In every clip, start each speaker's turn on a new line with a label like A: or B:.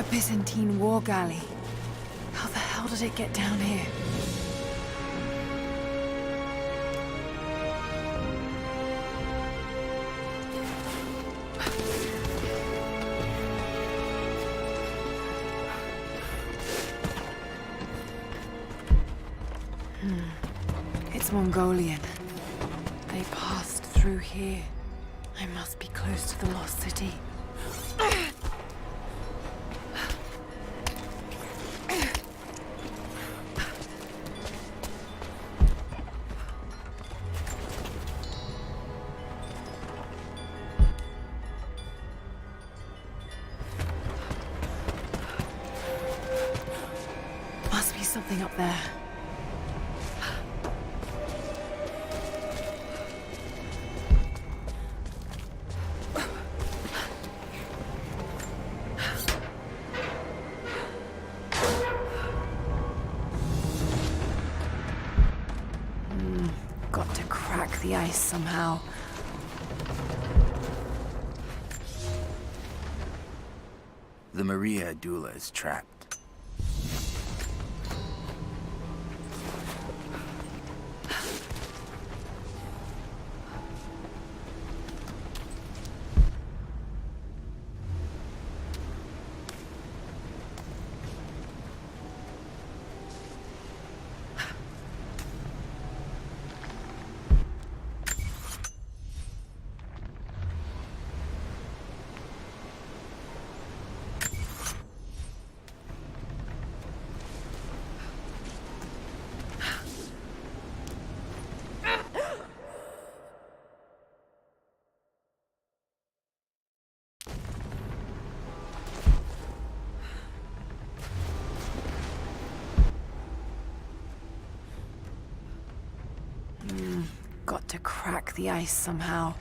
A: A Byzantine war galley. How the hell did it get down here? It's Mongolian. They passed through here. I must be close to the lost city. Must be something up there. Got to crack the ice somehow.
B: The Maria Adula is trapped.
A: Got to crack the ice somehow.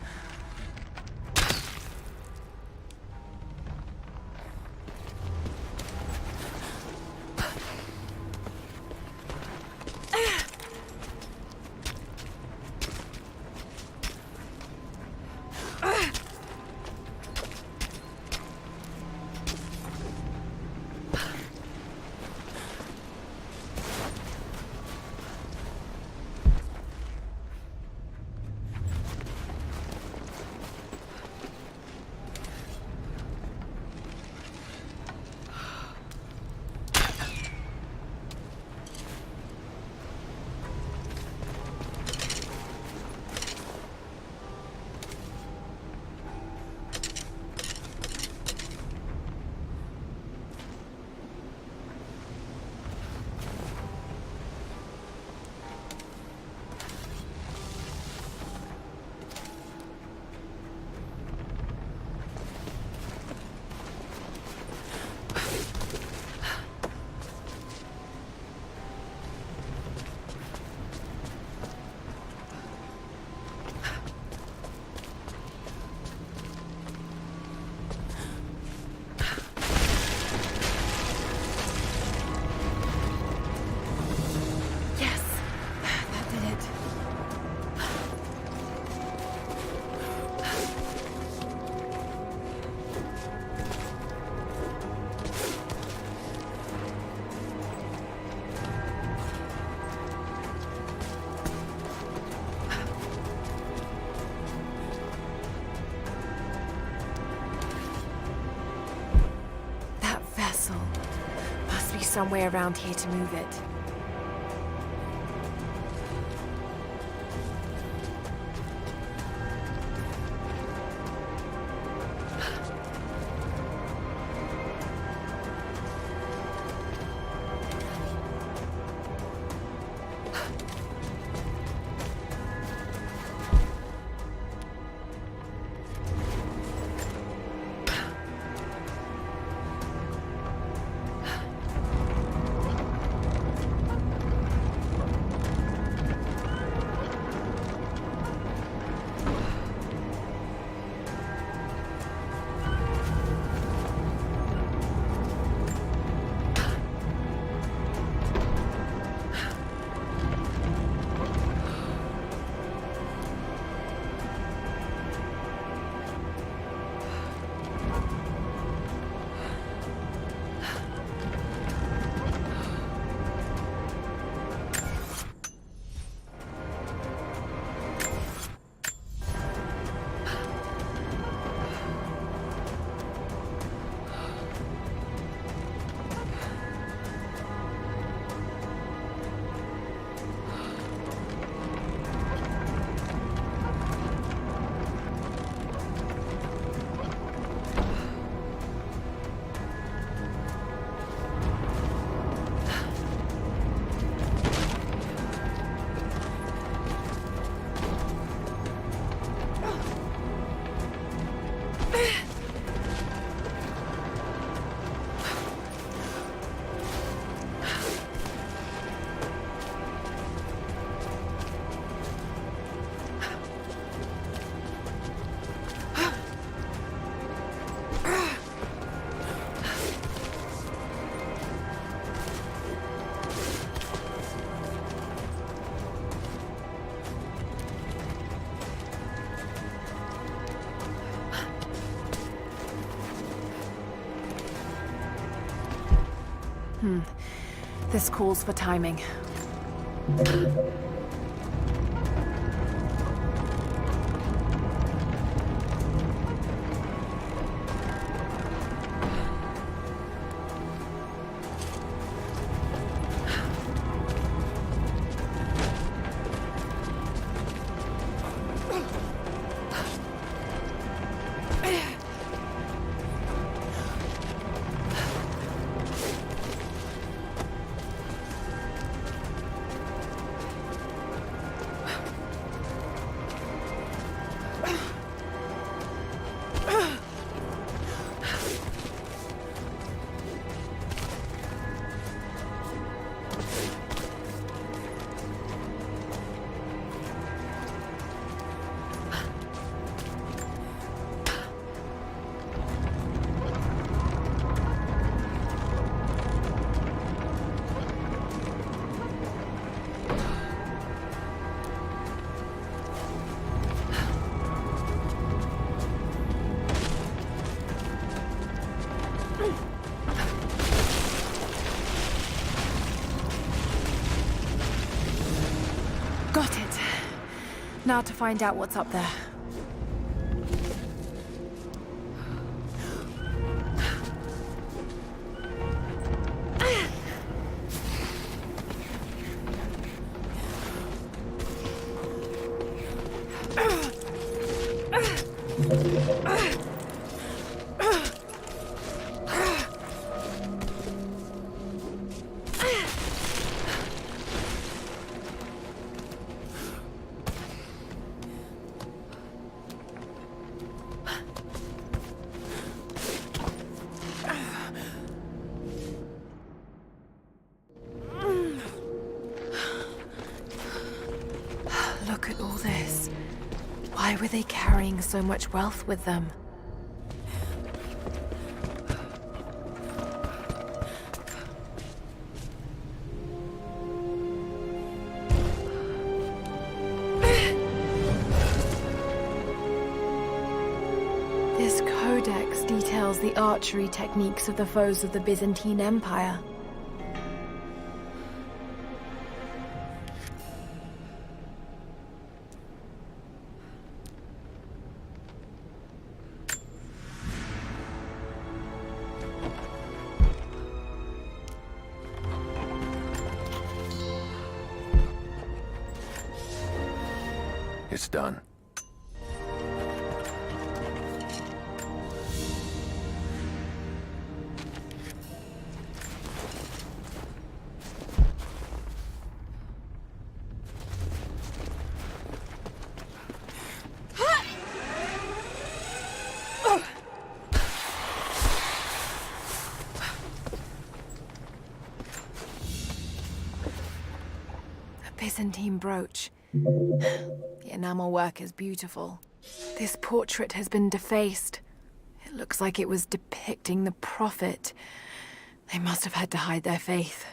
A: Somewhere around here to move it. This calls for timing. Got it. Now to find out what's up there. Look at all this. Why were they carrying so much wealth with them? This codex details the archery techniques of the foes of the Byzantine Empire.
B: It's done.
A: A Byzantine brooch. The enamel work is beautiful. This portrait has been defaced. It looks like it was depicting the Prophet. They must have had to hide their faith.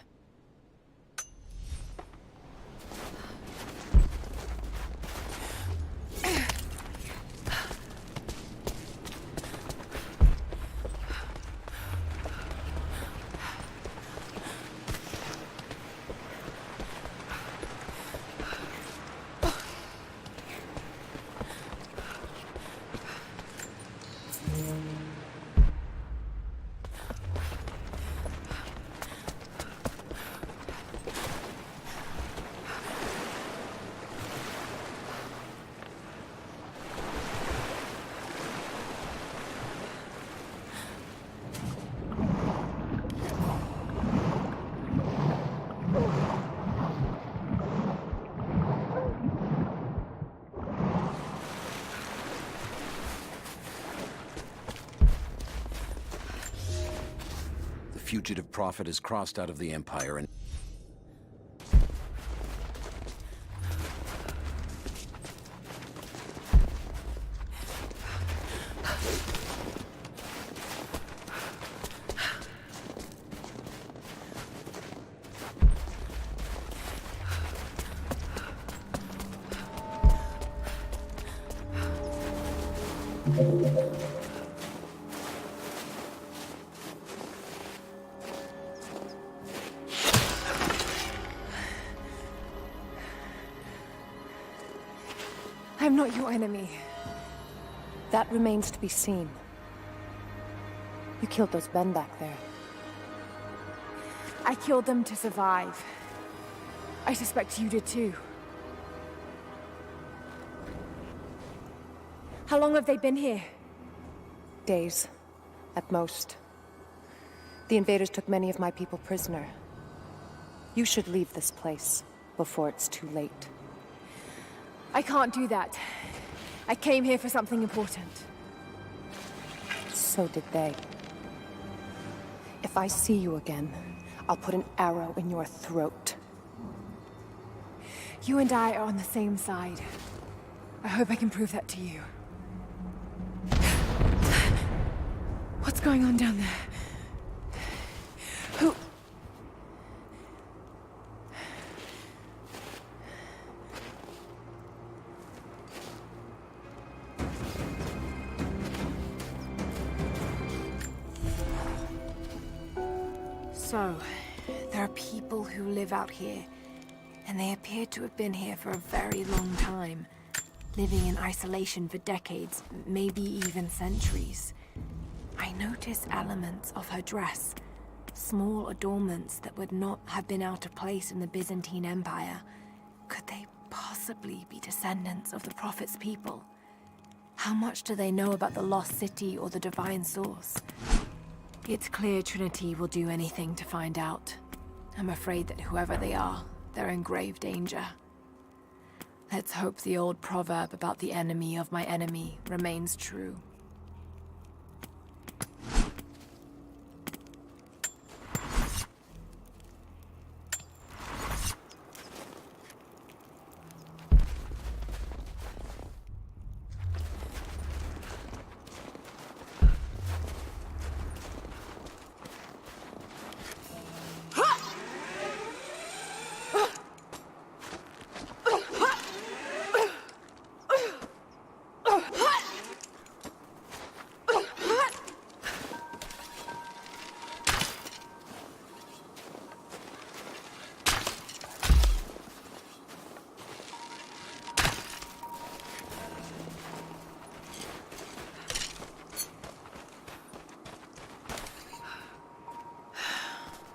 C: The fugitive prophet has crossed out of the Empire and...
A: I'm not your enemy.
D: That remains to be seen. You killed those men back there.
A: I killed them to survive. I suspect you did too. How long have they been here?
D: Days, at most. The invaders took many of my people prisoner. You should leave this place before it's too late.
A: I can't do that. I came here for something important.
D: So did they. If I see you again, I'll put an arrow in your throat.
A: You and I are on the same side. I hope I can prove that to you. What's going on down there? Who... So, there are people who live out here, and they appear to have been here for a very long time, living in isolation for decades, maybe even centuries. I notice elements of her dress, small adornments that would not have been out of place in the Byzantine Empire. Could they possibly be descendants of the Prophet's people? How much do they know about the Lost City or the Divine Source? It's clear Trinity will do anything to find out. I'm afraid that whoever they are, they're in grave danger. Let's hope the old proverb about the enemy of my enemy remains true.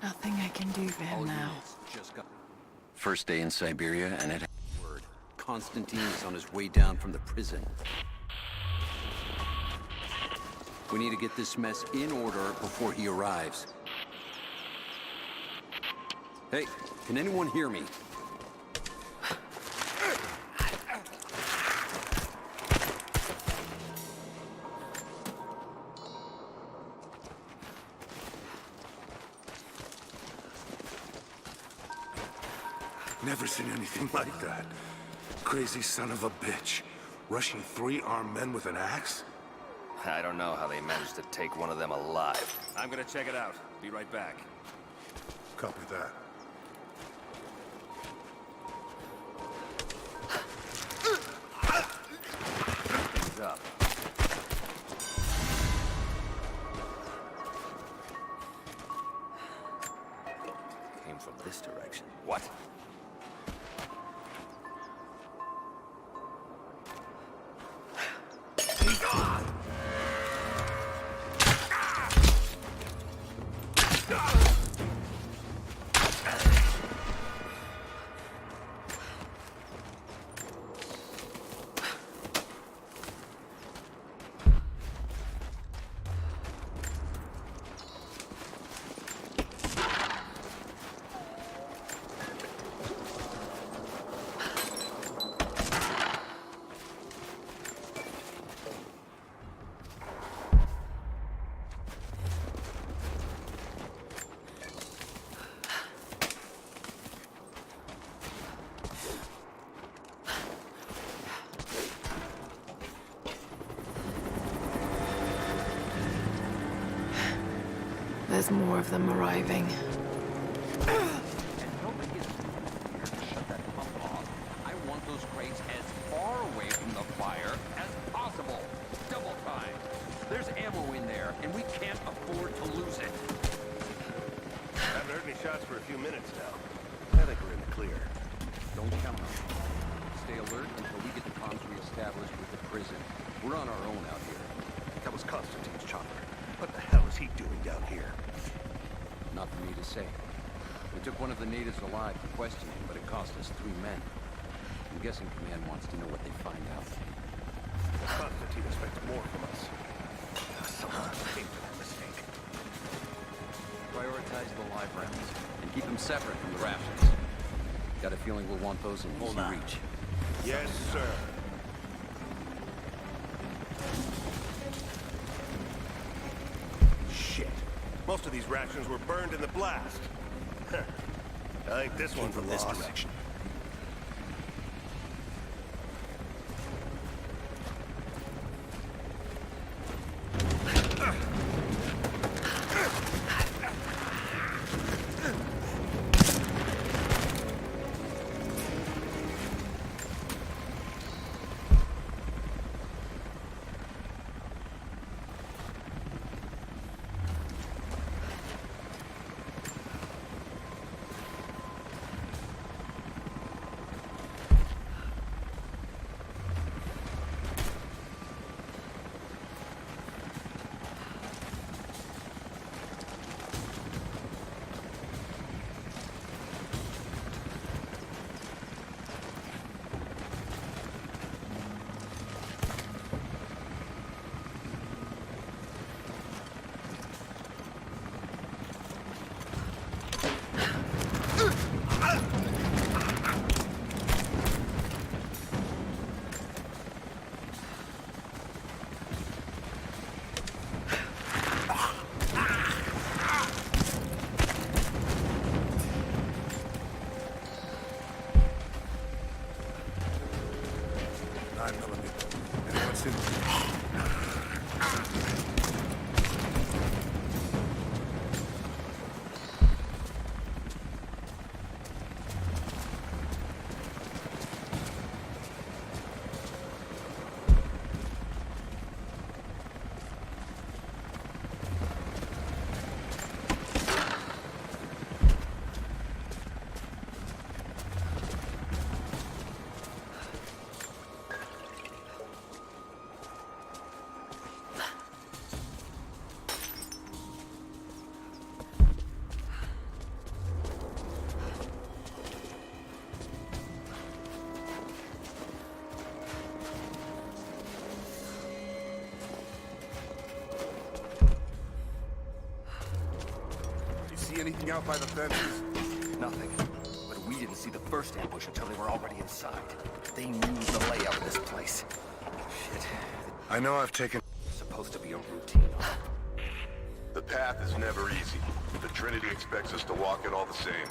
A: Nothing I can do for him now.
C: First day in Siberia, and it...
E: Word. Constantine is on his way down from the prison. We need to get this mess in order before he arrives. Hey, can anyone hear me?
F: Never seen anything like that. Crazy son of a bitch. Rushing 3 armed men with an axe?
G: I don't know how they managed to take one of them alive. I'm gonna check it out. Be right back.
F: Copy that.
G: Things up. Came from this direction. What?
A: There's more of them arriving.
E: I want those crates as far away from the fire as possible. Double time. There's ammo in there, and we can't afford to lose it.
F: Haven't heard any shots for a few minutes now. I think we're in the clear.
E: Don't count on it. stay alert until we get the comms reestablished with the prison. We're on our own out here.
H: That was Constantine's chopper. What the hell is he doing down here?
E: Not for me to say. We took one of the natives alive for questioning, but it cost us 3 men. I'm guessing Command wants to know what they find out.
H: Constantine expects more from us. Someone paid for that mistake.
E: Prioritize the live rounds, and keep them separate from the rations. Got a feeling we'll want those in easy reach.
H: Yes, sir. Shit. Most of these rations were burned in the blast. Huh. I think this one's
B: From
H: a
B: this
H: loss.
B: direction.
F: Anyone seen anything out by the fences?
G: Nothing. But we didn't see the first ambush until they were already inside. They knew the layout of this place. Shit.
F: I know I've taken...
G: It's supposed to be a routine.
I: The path is never easy. The Trinity expects us to walk it all the same.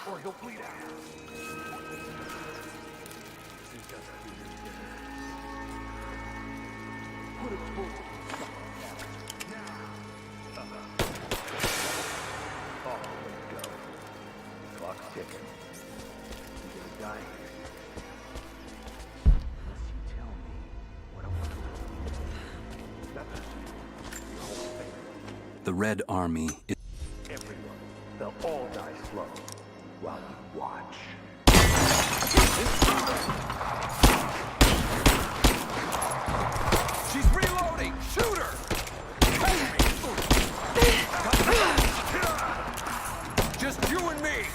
H: Or he'll bleed out. Put it forward. Now.
C: The Red Army is...
F: Everyone, they'll all die slow while you watch.
E: She's reloading! Shoot her! Just you and me!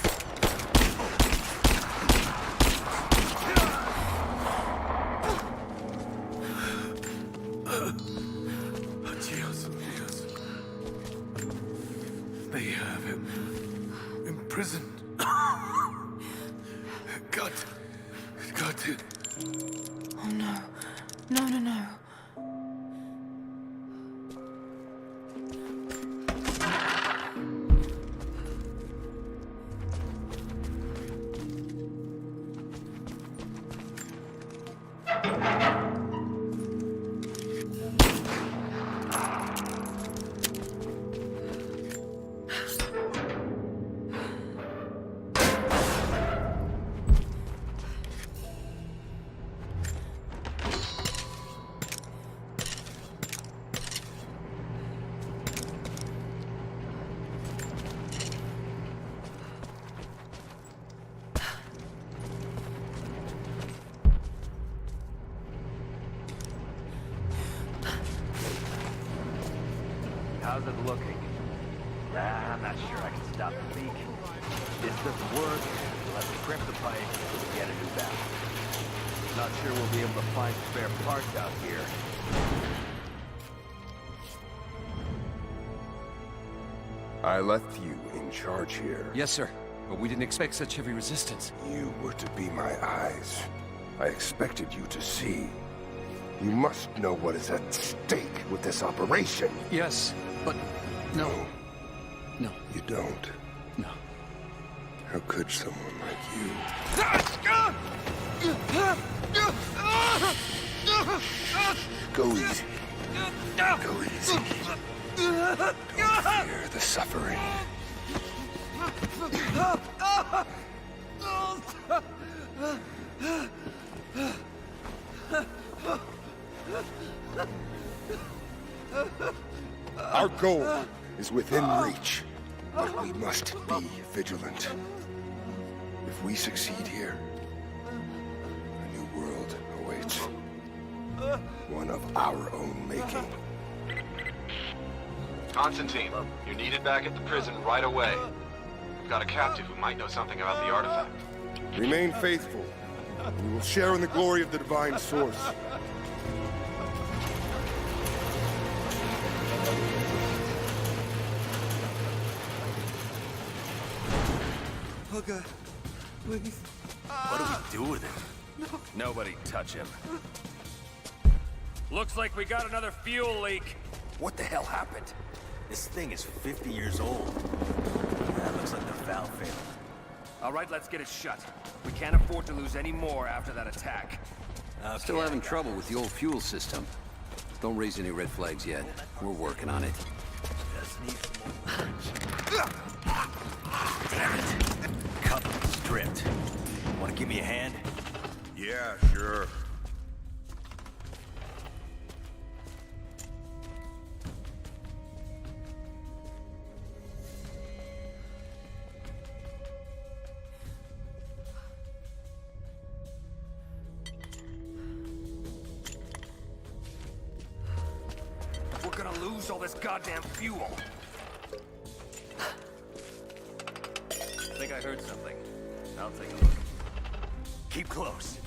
F: Dios míos. They have him imprisoned. Got to...
A: Oh no. No, no, no.
G: How's it looking? I'm not sure I can stop the leak. This doesn't work. Let's crimp the pipe and get a new valve. Not sure we'll be able to find spare parts out here.
F: I left you in charge here.
E: Yes, sir. But we didn't expect such heavy resistance.
F: You were to be my eyes. I expected you to see. You must know what is at stake with this operation.
E: Yes, but... No. No.
F: You don't.
E: No.
F: How could someone like you? Go easy. Go easy. Don't fear the suffering. Our goal is within reach, but we must be vigilant. If we succeed here, a new world awaits. One of our own making.
J: Constantine, you're needed back at the prison right away. We've got a captive who might know something about the artifact.
F: Remain faithful. We will share in the glory of the divine source.
G: Oh God, please.
B: What do we do with him?
G: Nobody touch him. Looks like we got another fuel leak.
B: What the hell happened? This thing is 50 years old. That looks like the valve failed.
G: All right, let's get it shut. We can't afford to lose any more after that attack.
C: Still having trouble with the old fuel system. Don't raise any red flags yet. We're working on it.
B: Just need some more punch. Damn it. Cup stripped. Want to give me a hand?
F: Yeah, sure.
G: We're gonna lose all this goddamn fuel. I think I heard something. I'll take a look.
B: Keep close.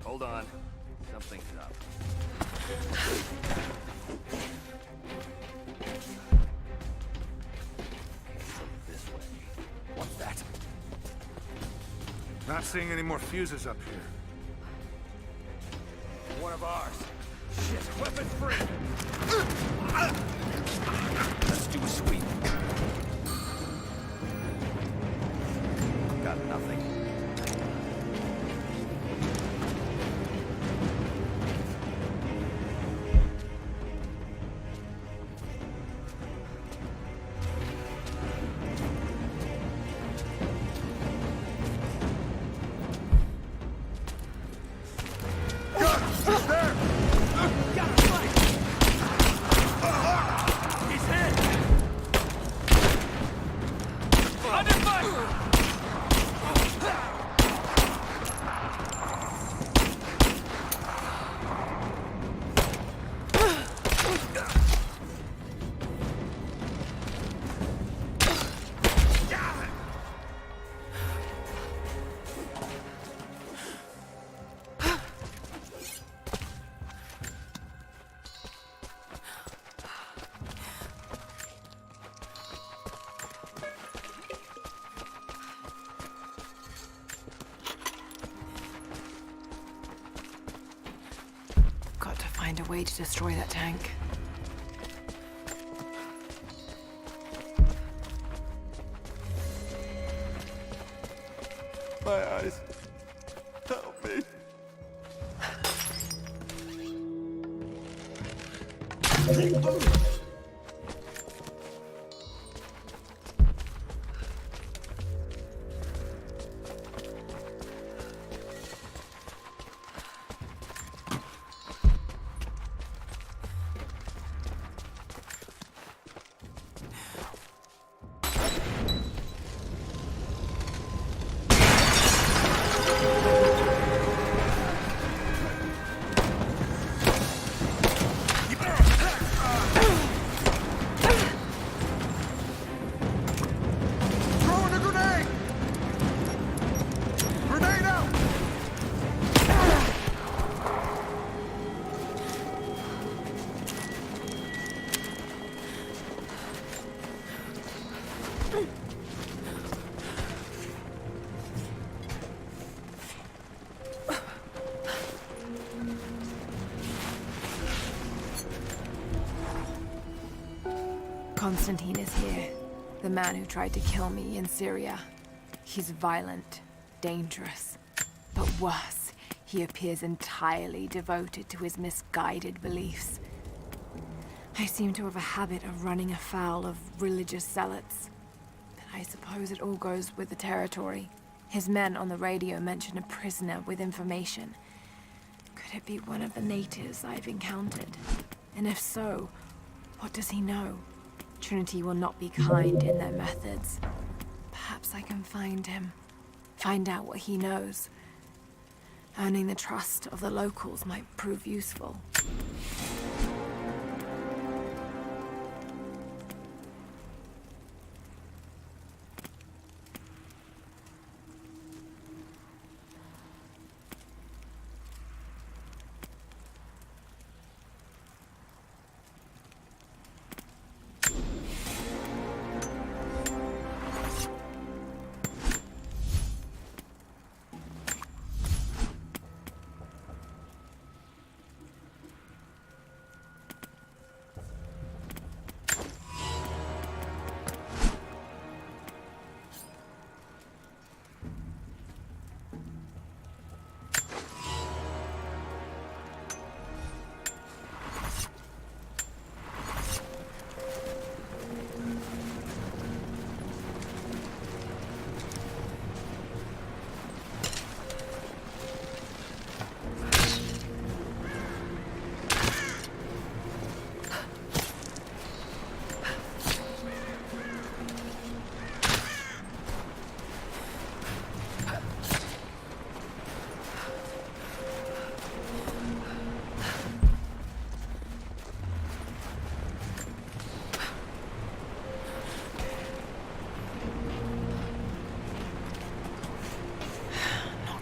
G: Hold on. Something's up. This way. What's that?
F: Not seeing any more fuses up here.
G: One of ours. Shit, weapons free!
B: Let's do a sweep.
G: Got nothing.
E: Under fire!
A: Got to find a way to destroy that tank.
H: My eyes. Help me. Throwing a grenade! Grenade out!
A: Constantine is here. The man who tried to kill me in Syria. He's violent, dangerous, but worse, he appears entirely devoted to his misguided beliefs. I seem to have a habit of running afoul of religious zealots. But I suppose it all goes with the territory. His men on the radio mention a prisoner with information. Could it be one of the natives I've encountered? And if so, what does he know? Trinity will not be kind in their methods. Perhaps I can find him. Find out what he knows. Earning the trust of the locals might prove useful.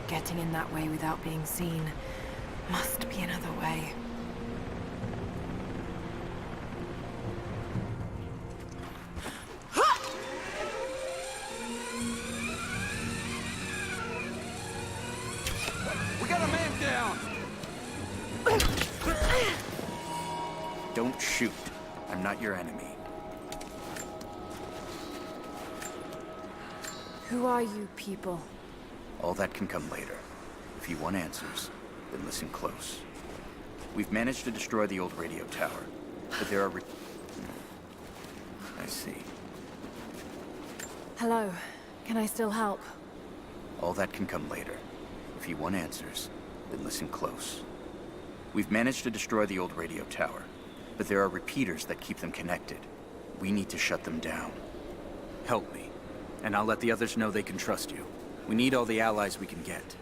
A: Getting in that way without being seen. Must be another way.
E: We got a man down!
B: Don't shoot. I'm not your enemy.
A: Who are you people?
B: All that can come later. If you want answers, then listen close. We've managed to destroy the old radio tower, but there are I see.
A: Hello. Can I still help?
B: All that can come later. If you want answers, then listen close. We've managed to destroy the old radio tower, but there are repeaters that keep them connected. We need to shut them down. Help me. And I'll let the others know they can trust you. We need all the allies we can get.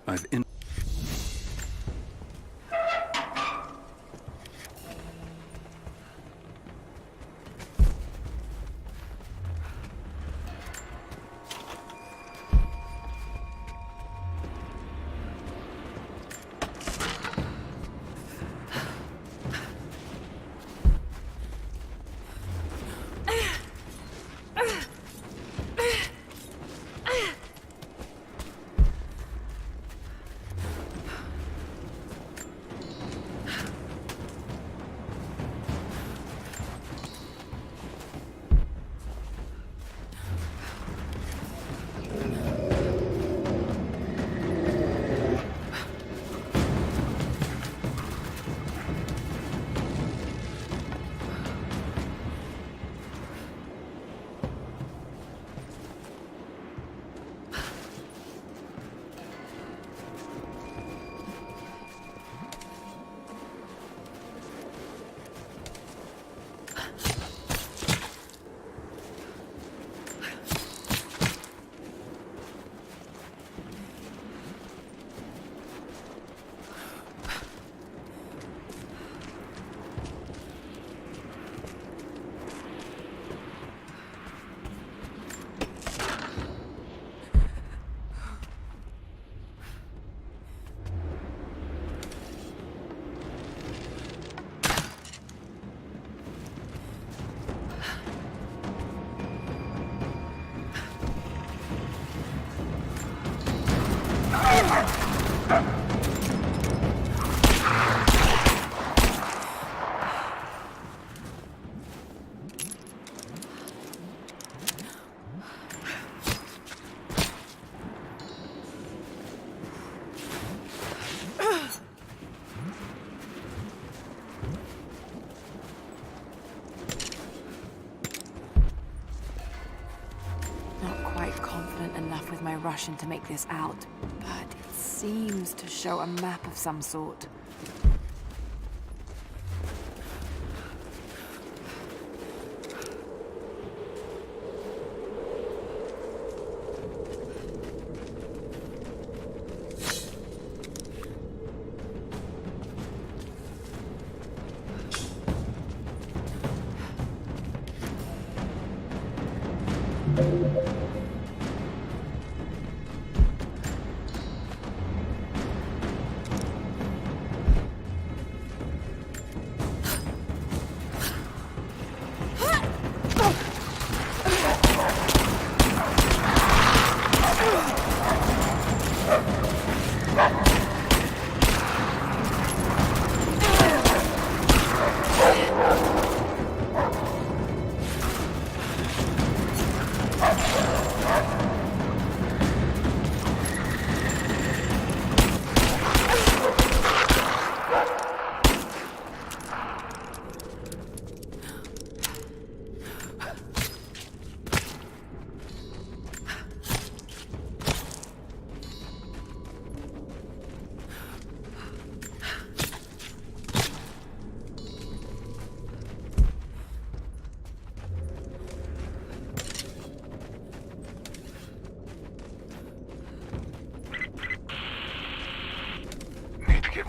C: I've in.
A: Enough with my Russian to make this out, but it seems to show a map of some sort.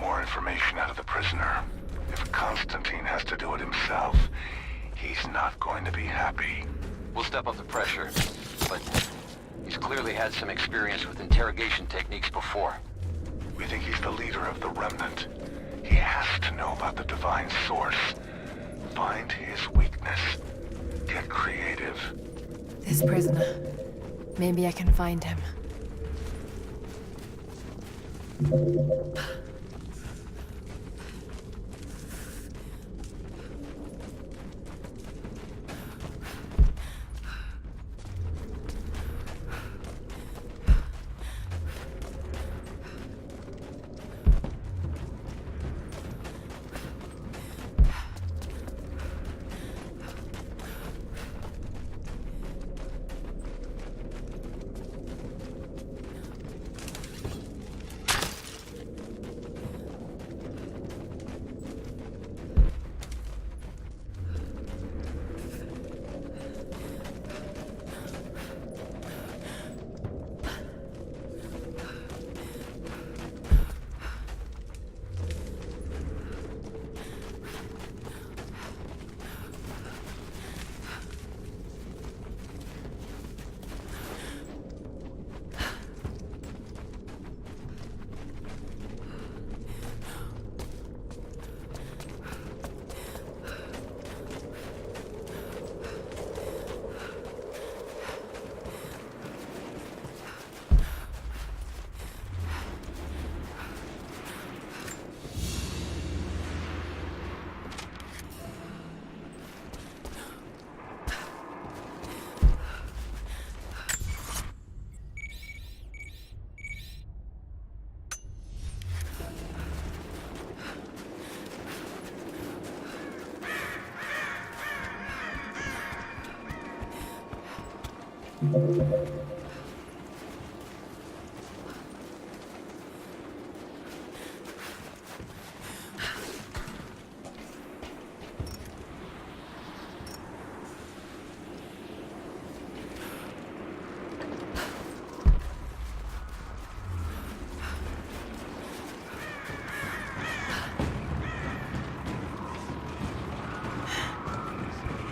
K: more information out of the prisoner. If Constantine has to do it himself, he's not going to be happy.
G: We'll step up the pressure, but he's clearly had some experience with interrogation techniques before.
K: We think he's the leader of the Remnant. He has to know about the Divine Source. Find his weakness. Get creative.
A: This prisoner. Maybe I can find him.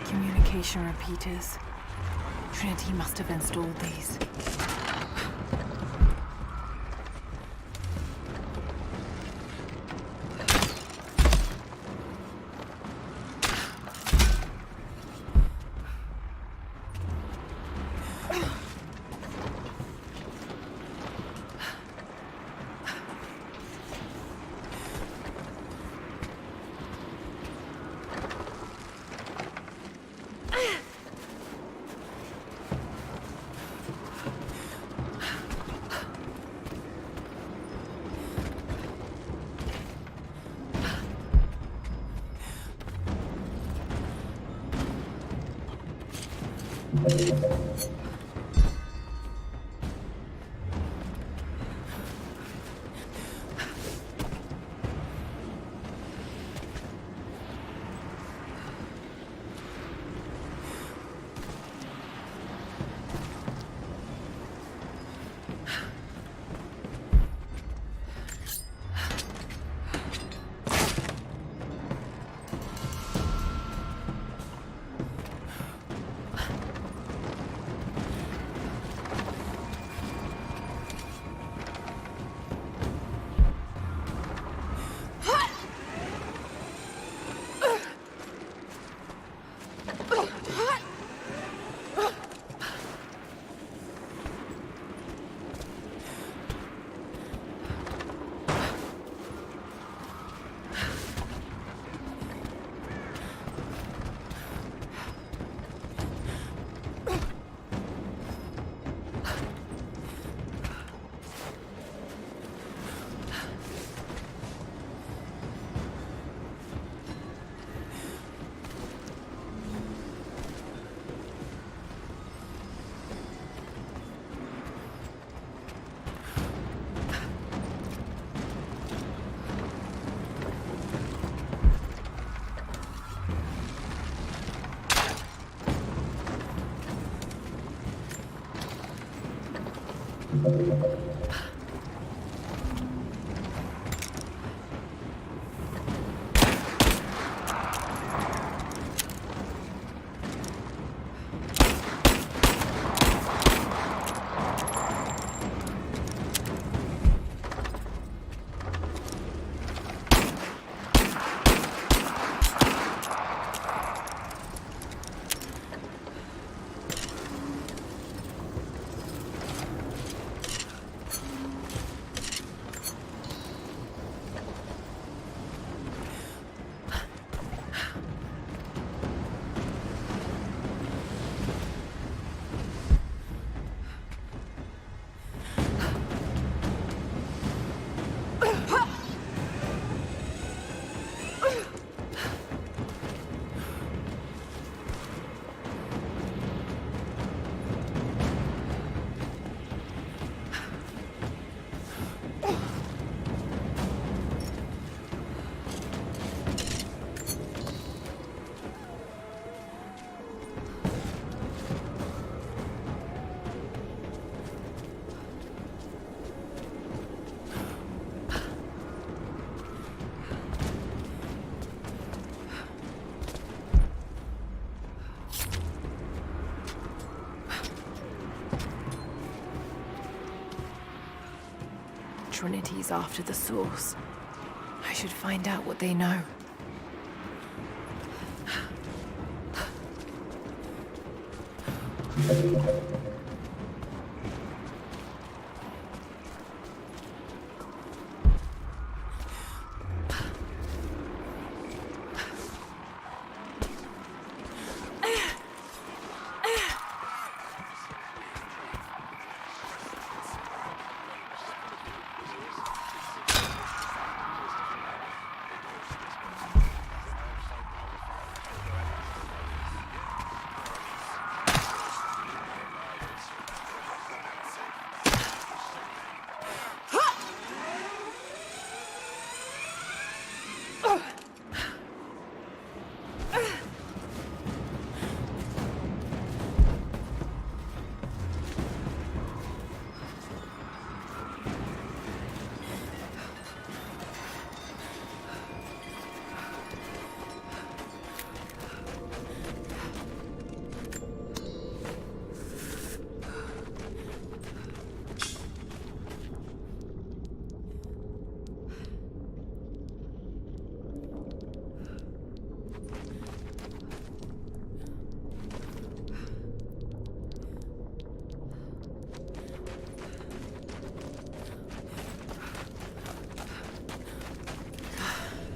A: Communication repeaters. Trinity must have installed these. Trinity's after the source. I should find out what they know.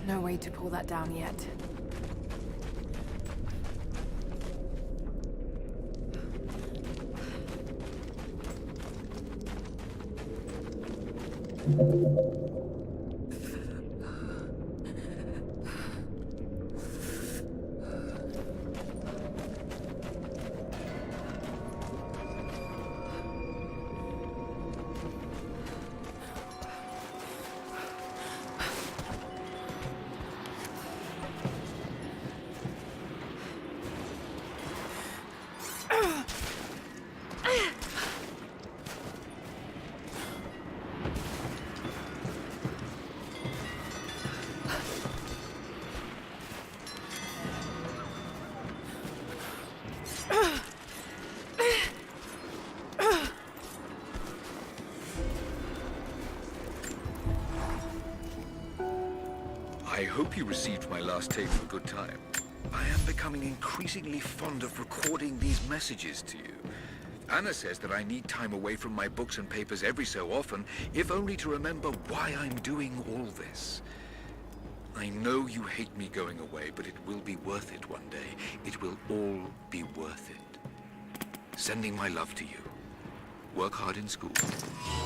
A: No way to pull that down yet.
L: I hope you received my last tape in good time. I am becoming increasingly fond of recording these messages to you. Anna says that I need time away from my books and papers every so often, if only to remember why I'm doing all this. I know you hate me going away, but it will be worth it one day. It will all be worth it. Sending my love to you. Work hard in school.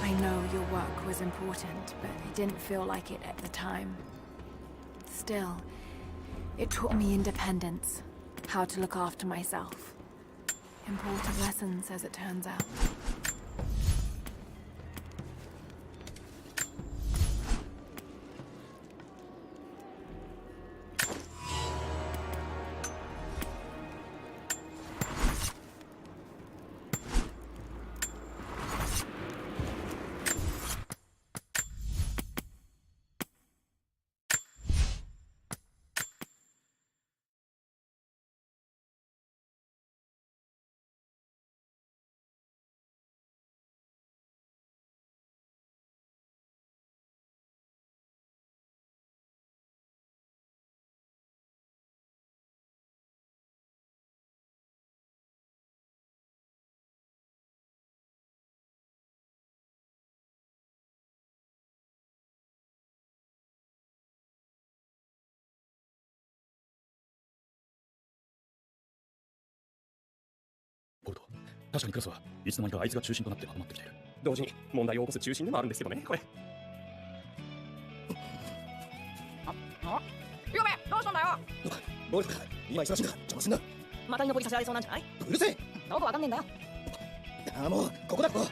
A: I know your work was important, but it didn't feel like it at the time. Still, it taught me independence, how to look after myself. Important lessons, as it turns out.
M: ボルト、確かにクラスはいつの間にかあいつが中心となってまとまってきている。同時に問題を起こす中心でもあるんですけどね、これ。
N: ゆうべ、どうしたんだよ。
M: ボルト、今忙しいんだ。邪魔すんな。
N: また居残りさせられそうなんじゃない？
M: うるせえ。
N: どこわかんねえんだよ。
M: もうここだここ。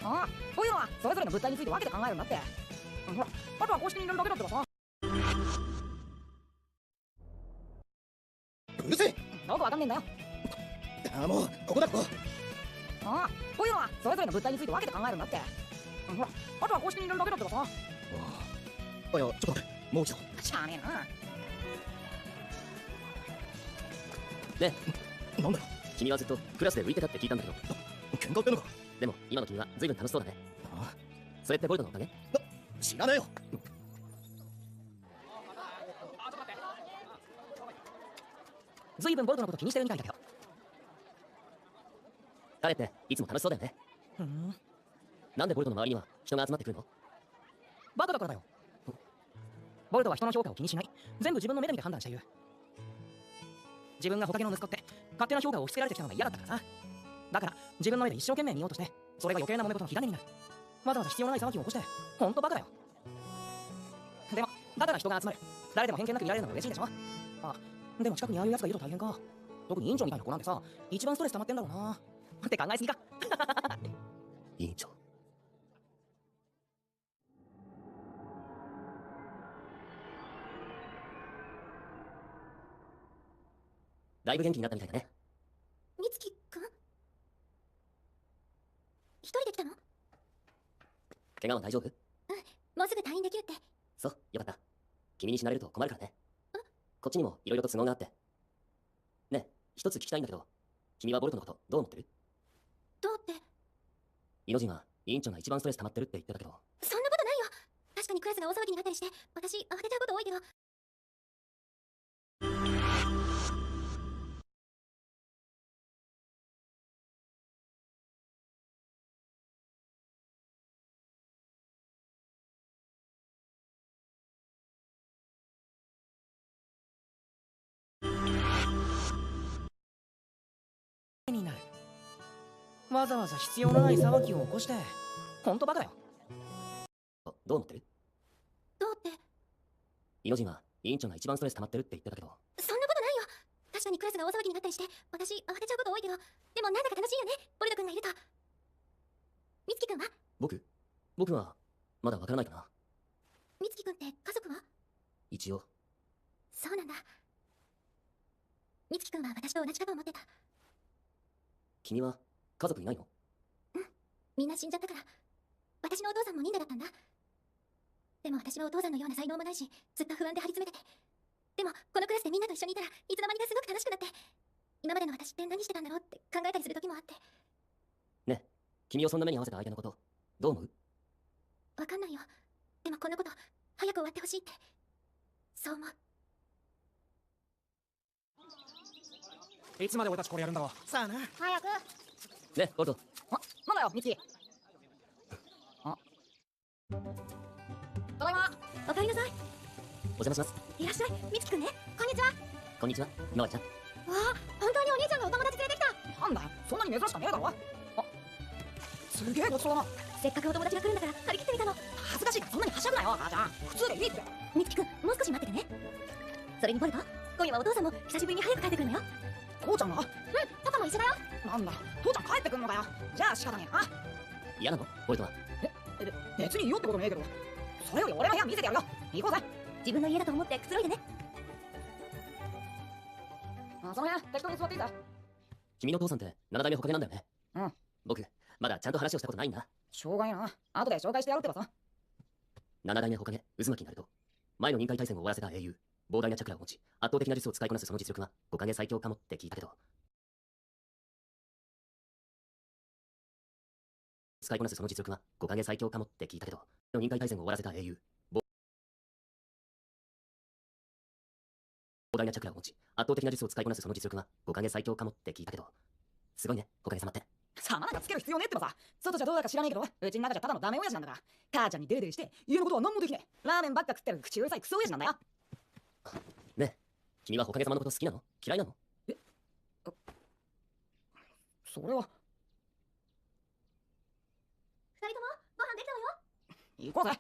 N: ああ、こういうのはそれぞれの物体について分けて考えるんだって。ほら、あとは公式に入れるだけだってばさ。
M: うるせえ。
N: どこわかんねえんだよ。
M: もうここだここ。
N: ああ、こういうのはそれぞれの物体について分けて考えるんだって。ほら、あとは公式に入れるだけだってばさ。
M: いや、ちょっと待って、もう一度。
N: しゃあねえな。
M: で、なんだよ。
O: 君はずっとクラスで浮いてたって聞いたんだけど。
M: 喧嘩売ってんのか。
O: でも今の君は随分楽しそうだね。それってボルトのおかげ？
M: 知らねえよ。
N: ずいぶんボルトのこと気にしてるみたいだけど。
O: 彼っていつも楽しそうだよね。なんでボルトの周りには人が集まってくるの？
N: バカだからだよ。ボルトは人の評価を気にしない。全部自分の目で見て判断している。自分がホタケの息子って勝手な評価を押し付けられてきたのが嫌だったからさ。だから自分の目で一生懸命見ようとして、それが余計な揉め事の火種になる。わざわざ必要のない騒ぎを起こして、ほんとバカだよ。でもだから人が集まる。誰でも偏見なく見られるのが嬉しいでしょ。あ、でも近くにああいう奴がいると大変か。特に委員長みたいな子なんてさ、一番ストレス溜まってんだろうなって考えすぎか。
O: 委員長。だいぶ元気になったみたいだね。
P: 美月くん？一人で来たの？
O: 怪我は大丈夫？
P: もうすぐ退院できるって。
O: そう、よかった。君に死なれると困るからね。こっちにもいろいろと都合があって。ねえ、一つ聞きたいんだけど、君はボルトのことどう思ってる？
P: どうって？
O: イノジンは委員長が一番ストレス溜まってるって言ってたけど。
P: そんなことないよ。確かにクラスが大騒ぎになったりして、私慌てちゃうこと多いけど。
N: になる。わざわざ必要のない騒ぎを起こして、ほんとバカだよ。
O: どう思ってる？
P: どうって？
O: イノジンは委員長が一番ストレス溜まってるって言ってたけど。
P: そんなことないよ。確かにクラスが大騒ぎになったりして、私慌てちゃうこと多いけど、でもなんだか楽しいよね、ボルト君がいると。美月君は？
O: 僕はまだわからないかな。
P: 美月君って家族は？
O: 一応。
P: そうなんだ。美月君は私と同じだと思ってた。
O: 君は家族いないの？
P: みんな死んじゃったから。私のお父さんも忍者だったんだ。でも私はお父さんのような才能もないし、ずっと不安で張り詰めてて。でもこのクラスでみんなと一緒にいたらいつの間にかすごく楽しくなって、今までの私って何してたんだろうって考えたりする時もあって。
O: ねえ、君をそんな目に合わせた相手のことどう思う？
P: わかんないよ。でもこんなこと早く終わってほしいって、そう思う。
N: いつまで俺たちこれやるんだろう。
P: さあな。早く。
O: ね、ボルト。
N: なんだよ、ミツキ。ただいま。
P: おかえりなさい。
O: お邪魔します。
P: いらっしゃい、美月くんね。こんにちは。
O: こんにちは、ひまわりちゃん。
P: わあ、本当にお兄ちゃんがお友達連れてきた。
N: なんだよ、そんなに珍しくねえだろ。すげえごちそうだな。
P: せっかくお友達が来るんだから張り切ってみたの。
N: 恥ずかしいからそんなにはしゃぐなよ。じゃあ普通でいいって。
P: 美月くん、もう少し待っててね。それにボルト、今夜はお父さんも久しぶりに早く帰ってくるのよ。
N: 父ちゃんが？
P: パパも一緒だよ。
N: なんだ、父ちゃん帰ってくんのかよ。じゃあ仕方ねえな。
O: 嫌なのボルトは？
N: 別にいいよってことねえけど、それより俺の部屋見せてやるよ。行こうぜ。
P: 自分の家だと思ってくつろいでね。
N: その辺適当に座っていいか。
O: 君の父さんって7代目ホカゲなんだよね。僕まだちゃんと話をしたことないんだ。
N: しょうがいいな。後で紹介してやるってばさ。
O: 7代目ホカゲ渦巻きナルト、前の臨海大戦を終わらせた英雄、膨大なチャクラを持ち圧倒的な術を使いこなすその実力はホカゲ最強かもって聞いたけど。使いこなすその実力はホカゲ最強かもって聞いたけど、臨海大戦を終わらせた英雄、膨大なチャクラを持ち圧倒的な術を使いこなすその実力はホカゲ最強かもって聞いたけど。すごいね、ホカゲ様って。
N: 様なんかつける必要ねってばさ。外じゃどうだか知らねえけど、うちの中じゃただのダメ親父なんだから。母ちゃんにデーデーして家のことは何もできねえ。ラーメンばっか食ってる口うるさいクソ親父なんだよ。
O: ねえ、君はホカゲ様のこと好きなの？嫌いなの？
N: それは。
P: 二人ともご飯できたわよ。
N: 行こうぜ。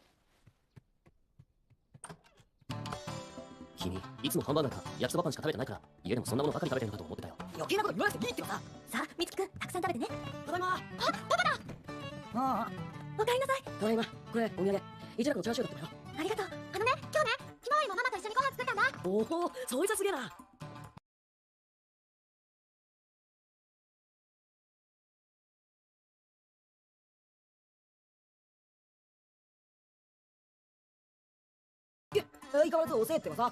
O: 君いつもハンバーガーか焼きそばパンしか食べてないから、家でもそんなものばかり食べてるのかと思ってたよ。
N: 余計なこと言わなくていいってばさ。
P: さあ、美月くん、たくさん食べてね。
N: ただいま。
P: あ、パパだ。おかえりなさい。
N: ただいま。これお土産。一楽のチャーシューだったわよ。
P: ありがとう。今日ね、ひまわりもママと一緒にご飯作ったんだ。
N: おお、そいつはすげえな。相変わらず遅えってばさ。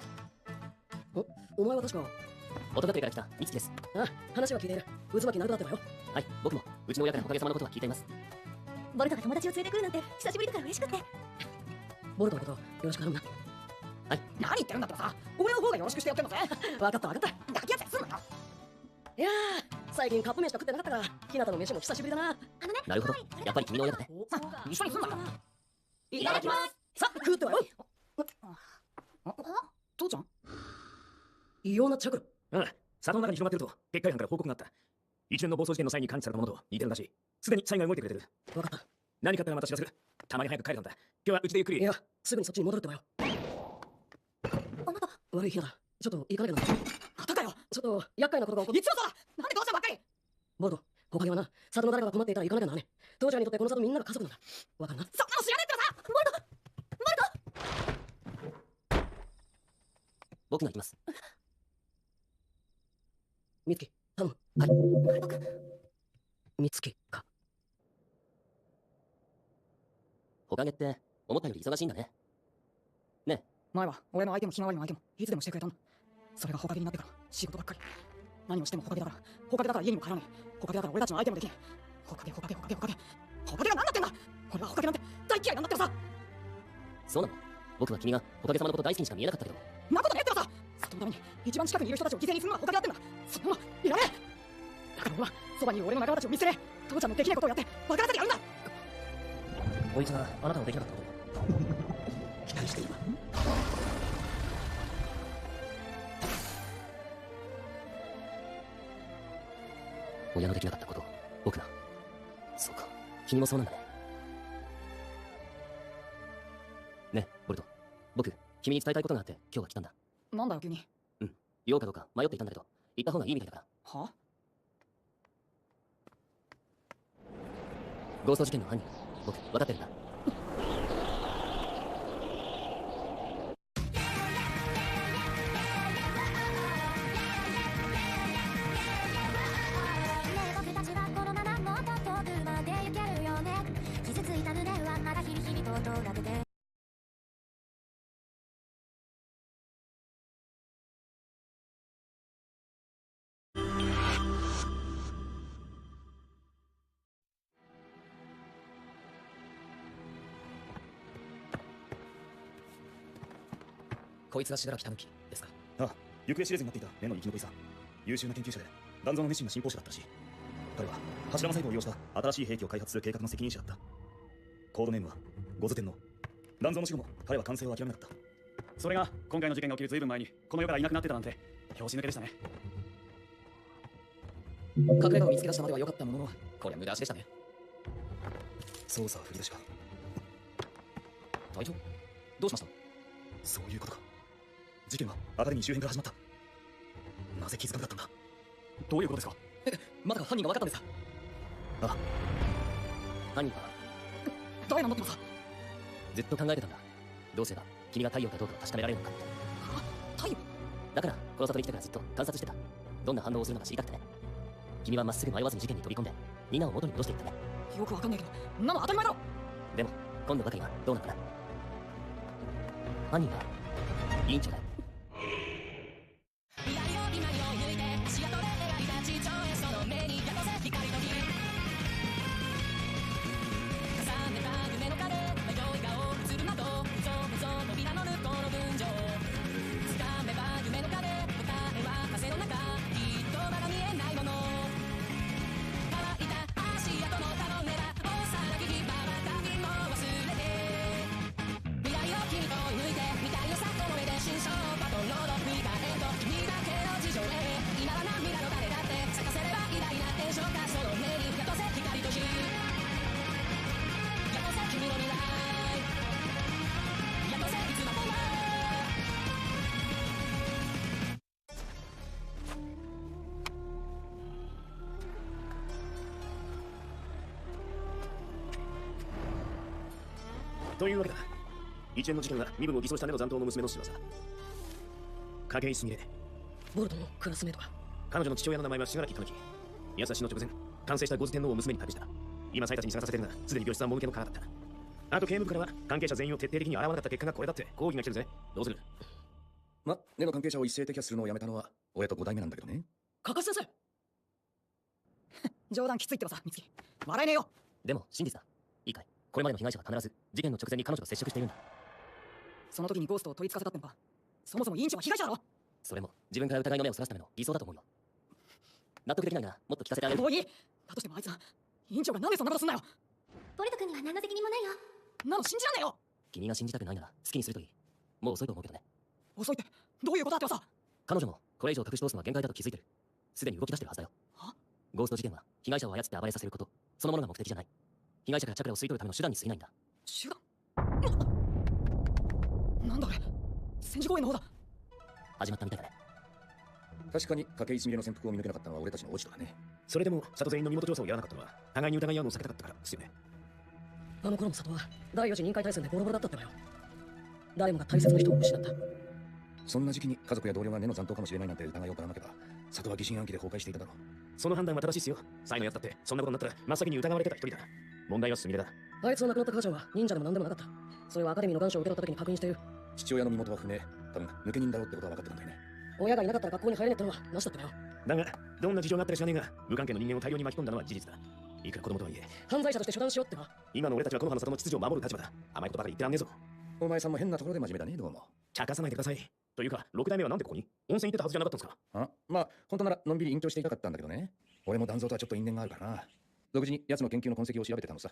N: お前は確か
O: 音楽から来た美月です。
N: あ、話は聞いている。渦巻きナルトだってばよ。
O: はい、僕もうちの親からホカゲ様のことは聞いています。ボルトが友達を連れてくるなんて久しぶりだから嬉しくって。ボルトのことよろしく頼むな。はい。
N: 何言ってるんだってさ、俺の方がよろしくしてやってんだぜ。
O: 分かった分かった。
N: 抱き合ってすんなよ。
O: いやー、最近カップ飯と食ってなかったから日向の飯も久しぶりだな。
B: なるほど。やっぱり君の親だね。
N: 一緒にすんなよ。
O: いただきます。さあ食ってはよ。
N: 父ちゃん、
O: 異様なチャクロ。
M: ああ、里の中に広がってると結界班から報告があった。一連の暴走事件の際に感知されたものと似てるらしい。すでにサイが動いてくれてる。
O: 分かった。
M: 何かあったらまた知らせる。たまに早く帰るんだ。今日はうちでゆっくり。
O: いや、すぐにそっちに戻るってばよ。悪い日だ。ちょっと行かなきゃな。
N: またかよ。
O: ちょっと厄介なことが起こって。
N: いつもさ、なんで父ちゃんばっかり。
O: ボルト、他にはな、里の誰かが困っていたら行かなきゃならね。父ちゃんにとってこの里みんなが家族なんだ。わかるな。
N: そんなの知らねえってばさ。
O: 僕が行きます。美月、頼む。はい。美月か。ほかげって思ったより忙しいんだね。ねえ。
N: 前は俺の相手もひまわりの相手もいつでもしてくれたんだ。それがほかげになってから仕事ばっかり。何をしてもほかげだから。ほかげだから家にも帰らねえ。ほかげだから俺たちの相手もできねえ。ほかげほかげほかげほかげ。ほかげが何だってんだ。俺はほかげなんて大嫌いなんだってさ。
O: そうなの？僕は君がほかげ様のこと大好きにしか見えなかったけど。
N: んなことねえってばさ。里のために一番近くにいる人たちを犠牲にするのはほかげだってんだ。そんなのいらねえ。だから俺はそばにいる俺の仲間たちを見捨てねえ。父ちゃんのできないことをやって分からせてやるんだ。
O: こいつがあなたのできなかったことを期待している。親のできなかったことを僕が。そうか、君もそうなんだね。ねえ、ボルト。僕、君に伝えたいことがあって今日は来たんだ。
N: なんだよ急に。
O: 言おうかどうか迷っていたんだけど、言った方がいいみたいだから。
N: は？
O: 強盗事件の犯人、僕、分かってるんだ。
P: 僕たちはこのままもっと遠くまで行けるよね。傷ついた胸はまだ日々日々と尖ってて。
O: こいつが信楽狸ですか？
M: ああ、行方知れずになっていた例の生き残りさ。優秀な研究者で残像の熱心な信奉者だったらしい。彼は柱の細胞を利用した新しい兵器を開発する計画の責任者だった。コードネームはゴズテンの。残像の死後も彼は完成を諦めなかった。それが今回の事件が起きるずいぶん前にこの世からいなくなってたなんて拍子抜けでしたね。
O: 隠れ家を見つけ出したまでは良かったものの、こりゃ無駄足でしたね。
M: 操作は振り出しか。
O: 隊長、どうしました？
M: そういうことか。事件はアカデミー周辺から始まった。なぜ気づかなかったんだ？どういうことですか？
O: まさか犯人が分かったんですか？
M: ああ。
O: 犯人は
N: 誰なんだってばさ。
O: ずっと考えてたんだ。どうすれば君が太陽かどうかを確かめられるのかって。
N: 太陽？
O: だからこの里に来てからずっと観察してた。どんな反応をするのか知りたくてね。君はまっすぐ迷わずに事件に飛び込んでニナを元に戻していったね。
N: よくわかんないけど、んなの当たり前だろ。
O: でも今度ばかりはどうなのかな。犯人は委員長だよ。
M: というわけだ。一連の事件は身分を偽装した根の残党の娘の仕業。影井すみれ。
O: ボルトのクラスメートか。
M: 彼女の父親の名前は信楽狸。宮差しの直前、完成したゴズ天皇を娘に託した。今妻たちに探させてるが、すでに病室はもぬけの殻だった。あと刑務部からは関係者全員を徹底的に洗わなかった結果がこれだって抗議が来てるぜ。どうする？
L: 根の関係者を一斉摘発するのをやめたのは親と5代目なんだけどね。
O: カカシ先生
N: 冗談きついってばさ、美月。笑えねえよ。
O: でも真実だ。いいかい、これまでの被害者は必ず事件の直前に彼女と接触しているんだ。
N: その時にゴーストを取り付かせたってのか。そもそも委員長は被害者だろ。
O: それも自分から疑いの目をそらすための偽装だと思うよ。納得できないならもっと聞かせてあげる。
N: もういい。だとしてもあいつは委員長がなんでそんなことすんだよ。
P: ボルト君には何の責任もないよ。
N: なの信じらんねえよ。
O: 君が信じたくないなら好きにするといい。もう遅いと思うけどね。
N: 遅いってどういうことだってさ。
O: 彼女もこれ以上隠し通すのは限界だと気づいてる。すでに動き出してるはずだよ。ゴースト事件は被害者を操って暴れさせることそのものが目的じゃない。被害者からチャクラを吸い取るための手段に過ぎないんだ。
N: 手段なんだあれ。戦時公園の方だ。
O: 始まったみたいだね。
M: 確かに筧すみれの潜伏を見抜けなかったのは俺たちの落ち度だね。それでも里全員の身元調査をやらなかったのは互いに疑い合うのを避けたかったからですよね。
N: あの頃の里は第4次臨界大戦でボロボロだったってばよ。誰もが大切な人を失った。
M: そんな時期に家族や同僚が根の残党かもしれないなんて疑いをばらまけば里は疑心暗鬼で崩壊していただろう。その判断は正しいっすよ。サイのやつだってそんなことになったら真っ先に疑われてた一人だ。問題はすみれだ。
N: あいつの亡くなった母ちゃんは忍者でも何でもなかった。それはアカデミーの願書を受け取った時に確認している。
M: 父親の身元は不明。多分抜け人だろうってことは分かってたんだよね。
N: 親がいなかったら学校に入れねえってのはなしだったよ。
M: だがどんな事情があったら知らねえが無関係の人間を大量に巻き込んだのは事実だ。いくら子供とはいえ
N: 犯罪者として処断しようってば。
M: 今の俺たちはこの葉の里の秩序を守る立場だ。甘いことばかり言ってらんねえぞ。お前さんも変なところで真面目だね。どうも茶化さないでください。というか6代目はなんでここに温泉行ってたはずじゃなかったんですか。あ、まあ本当ならのんびり隠居していたかったんだけどね。俺も団蔵とはちょっと因縁があるからな。独自に奴の研究の痕跡を調べてたのさ。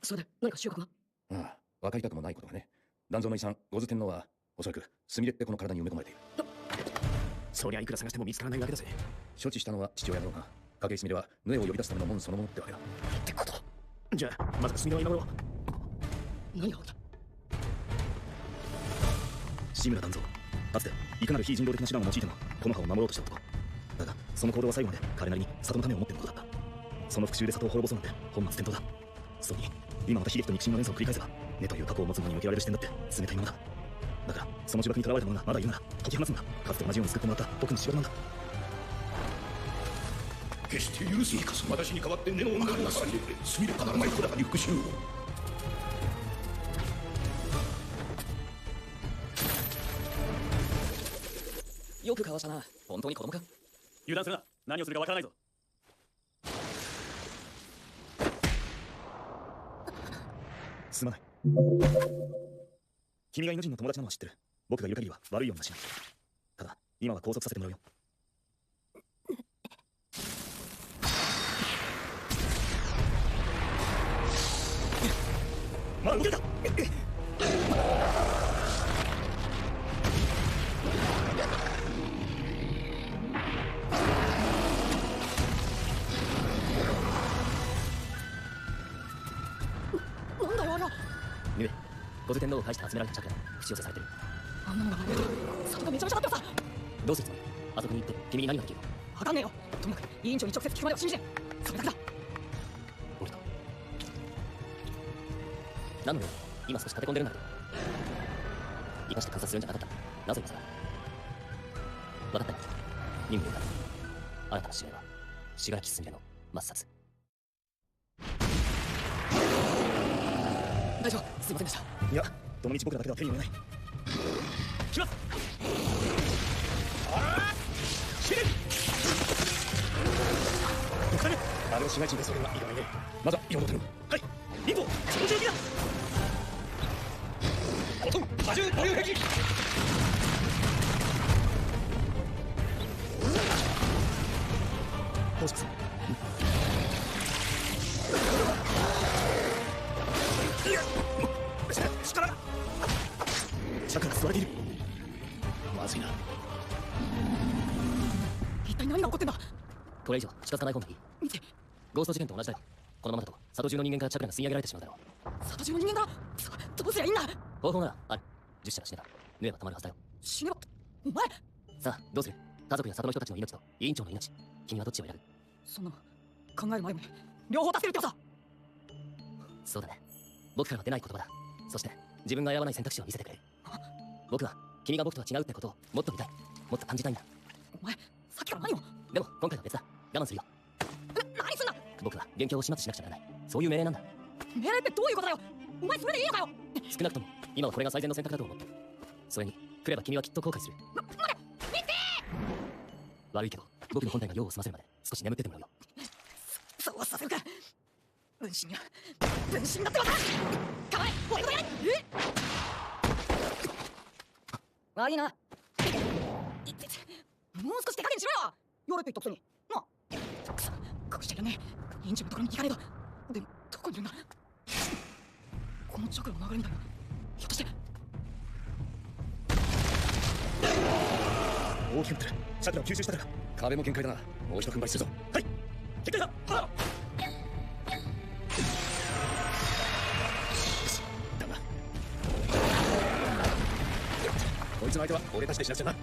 N: それで何か収穫が。
M: ああ、分かりたくもないことがね。団蔵の遺産ゴズ天皇はおそらくスミレってこの体に埋め込まれている。そりゃいくら探しても見つからないわけだぜ。処置したのは父親だろうが筧すみれはヌエを呼び出すための門そのものってわけだ。ってことじゃあまずはすみれを今頃。
N: 何が起きた。
M: 志村団蔵、かつていかなる非人道的な手段を用いてもこの葉を守ろうとした男だが、その行動は最後まで彼なりに里のためを思ってのことだった。その復讐で里を滅ぼそうなんて本末転倒だ。それに今また悲劇と肉親の連鎖を繰り返せば根という過去を持つ者に向けられる視点だって冷たいものだ。だからその呪縛に囚われた者がまだいるなら解き放つんだ。かつて同じように救ってもらった僕の仕事なんだ。
Q: 決して許すにかす私に代わって根を生んだなさいでくれ。すみれかならない子らに復讐を。
N: よくかわしたな。本当に子供か。
M: 油断するな。何をするかわからないぞ。すまない。君が命の友達なのは知ってる。僕がいる限りは悪いようにはしない。ただ今は拘束させてもらうよ。まだ動けた。
N: なんだよあれは。
O: ゆえゴズ天皇を介して集められたチャクラが口寄せされてる。
N: あんなのが前で里がめちゃめちゃだってさ。
O: どうするつもり。あそこに行って君に何ができる。
N: わかんねえよ。とにかく委員長に直接聞くまでを信じて。それだけだ。
O: なので今少し立て込んでるんだけど生かして観察するんじゃなかった。なぜ今さら。分かったよ。任務をか新たな指令は信楽すみれの抹殺。
N: 大丈夫、すいませんでした。
M: いやどの道僕らだけでは手に入れない。来ます。死ね。6回目あれを市街地に出すわけにはいかないね。まだ4号店。はいリンボ超重機だ。ボトン波重保有壁。どうします。力がチャクラ吸われている。まずいな。
N: 一体何が起こってんだ。
O: これ以上近づかない方がいい。
N: 見て。
O: ゴースト事件と同じだよ。このままだと里中の人間からチャクラが吸い上げられてしまうだろう。
N: 里中の人間だ。どうすりゃいいんだ。
O: 方法ならある。10社が死ねばヌエはたまるはずだよ。
N: 死ねばお前。
O: さあどうする。家族や里の人たちの命と委員長の命、君はどっちを選ぶ。
N: そんなの考える前に両方助けるってさ。
O: そうだね。僕からは出ない言葉だ。そして自分が選ばない選択肢を見せてくれる。僕は君が僕とは違うってことをもっと見たい。もっと感じたいんだ。
N: お前さっきから何を。
O: でも今回は別だ。我慢するよ。
N: 何すんだ。
O: 僕は元凶を始末しなくちゃならない。そういう命令なんだ。
N: 命令ってどういうことだよ。お前それでいいのかよ。
O: 少なくとも今はこれが最善の選択だと思ってる。それに来れば君はきっと後悔する。悪いけど僕の本体が用を済ませるまで少し眠っててもらうよ。
N: そうはさせるか。分身や分身だってわかる。構え俺とやれ。悪いな。いってもう少し手加減しろよ。やれって言ったくせになあ。くそ隠しちゃいらねえ。インジのところに行かねえと。でもどこにいるんだ。このチャクラの流れみたいな。ひょっとして
M: 大きくなってる。チャクラを吸収したから壁も限界だな。もう一踏ん張りするぞ。はい決定だ。はっだな。こいつの相手は俺たちでしなくちゃな。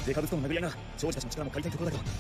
M: デカブツとの殴り合いな。長司たちの力も借りたいところだけど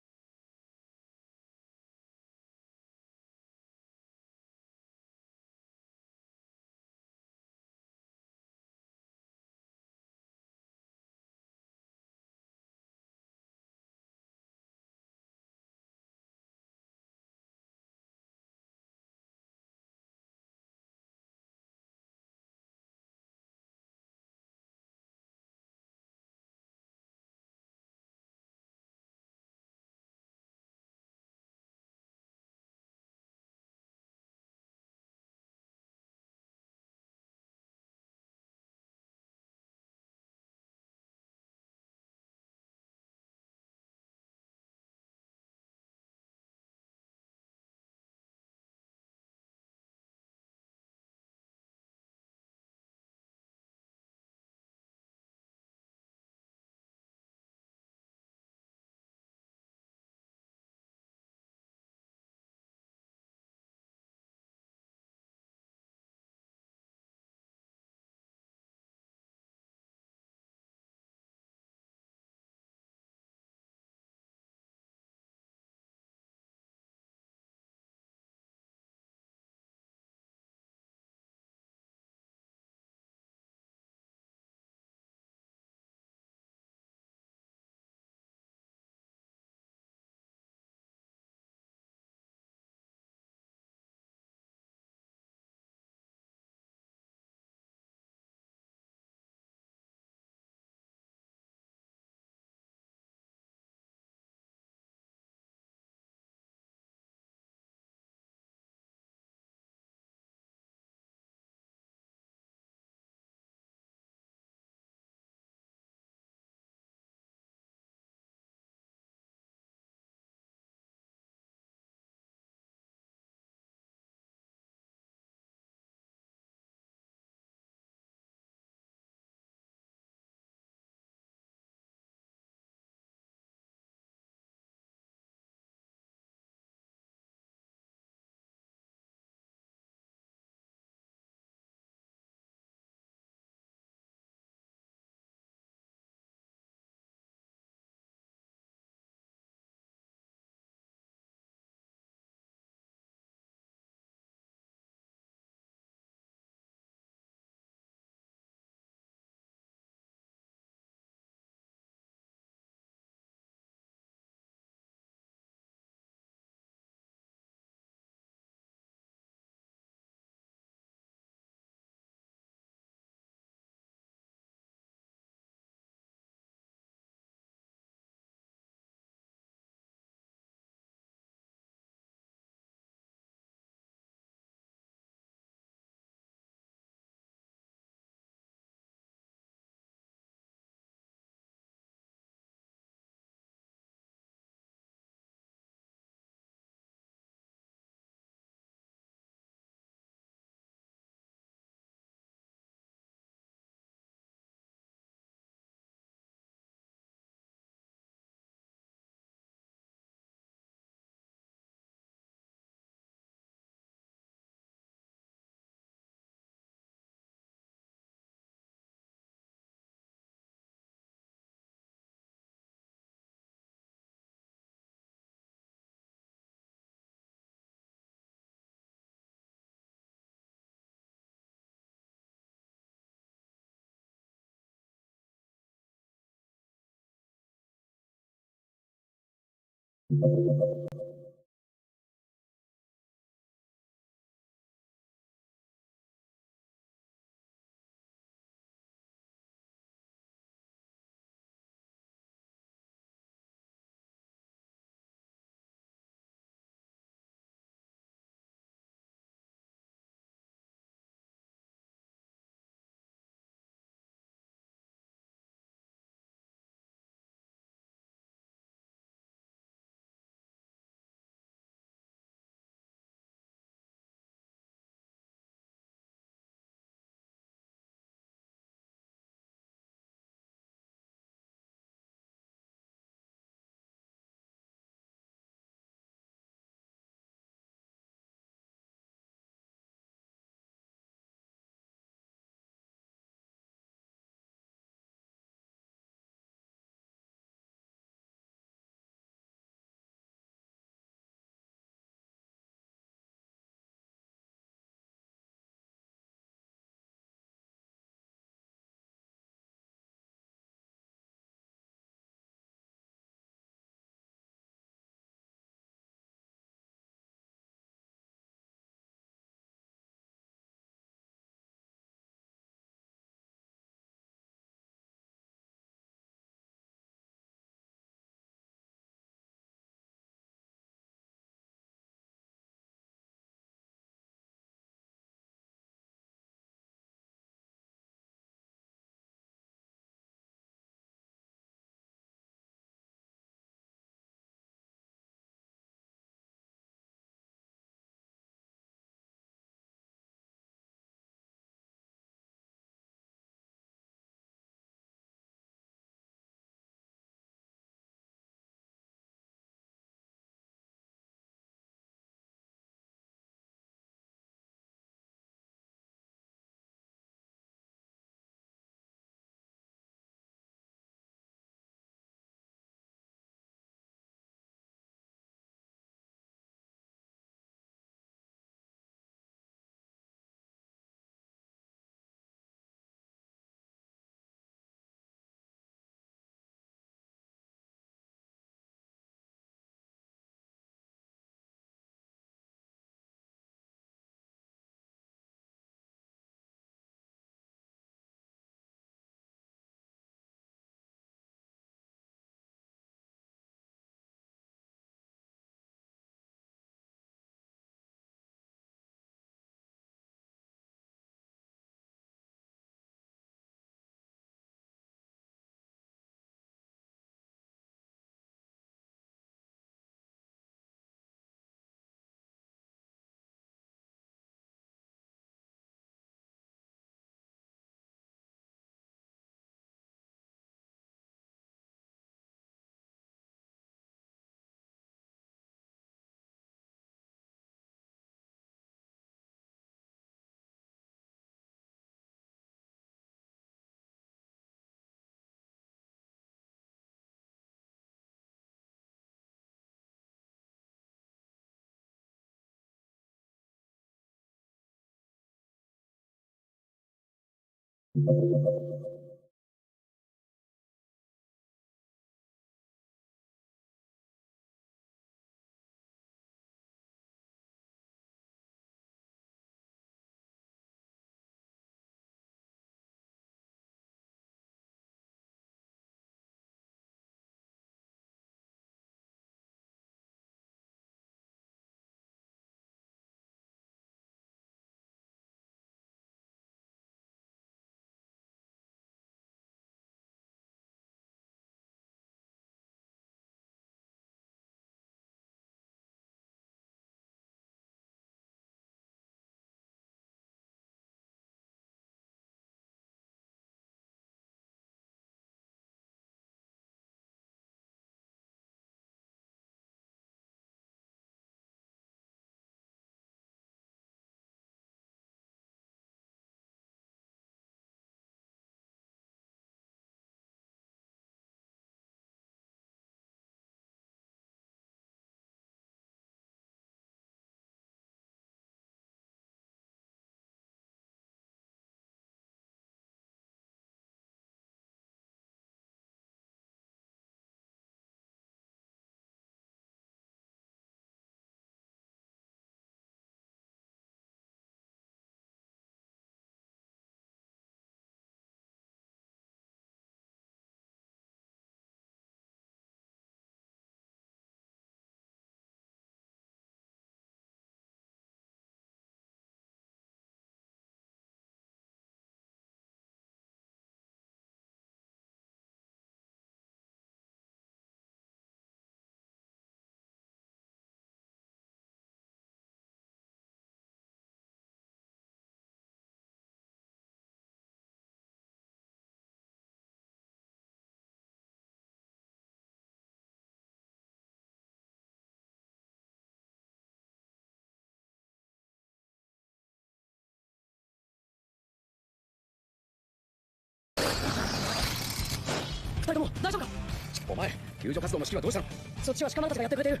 M: お前救助活動の指揮はどうしたの？
N: そっちは鹿間たちがやってくれている。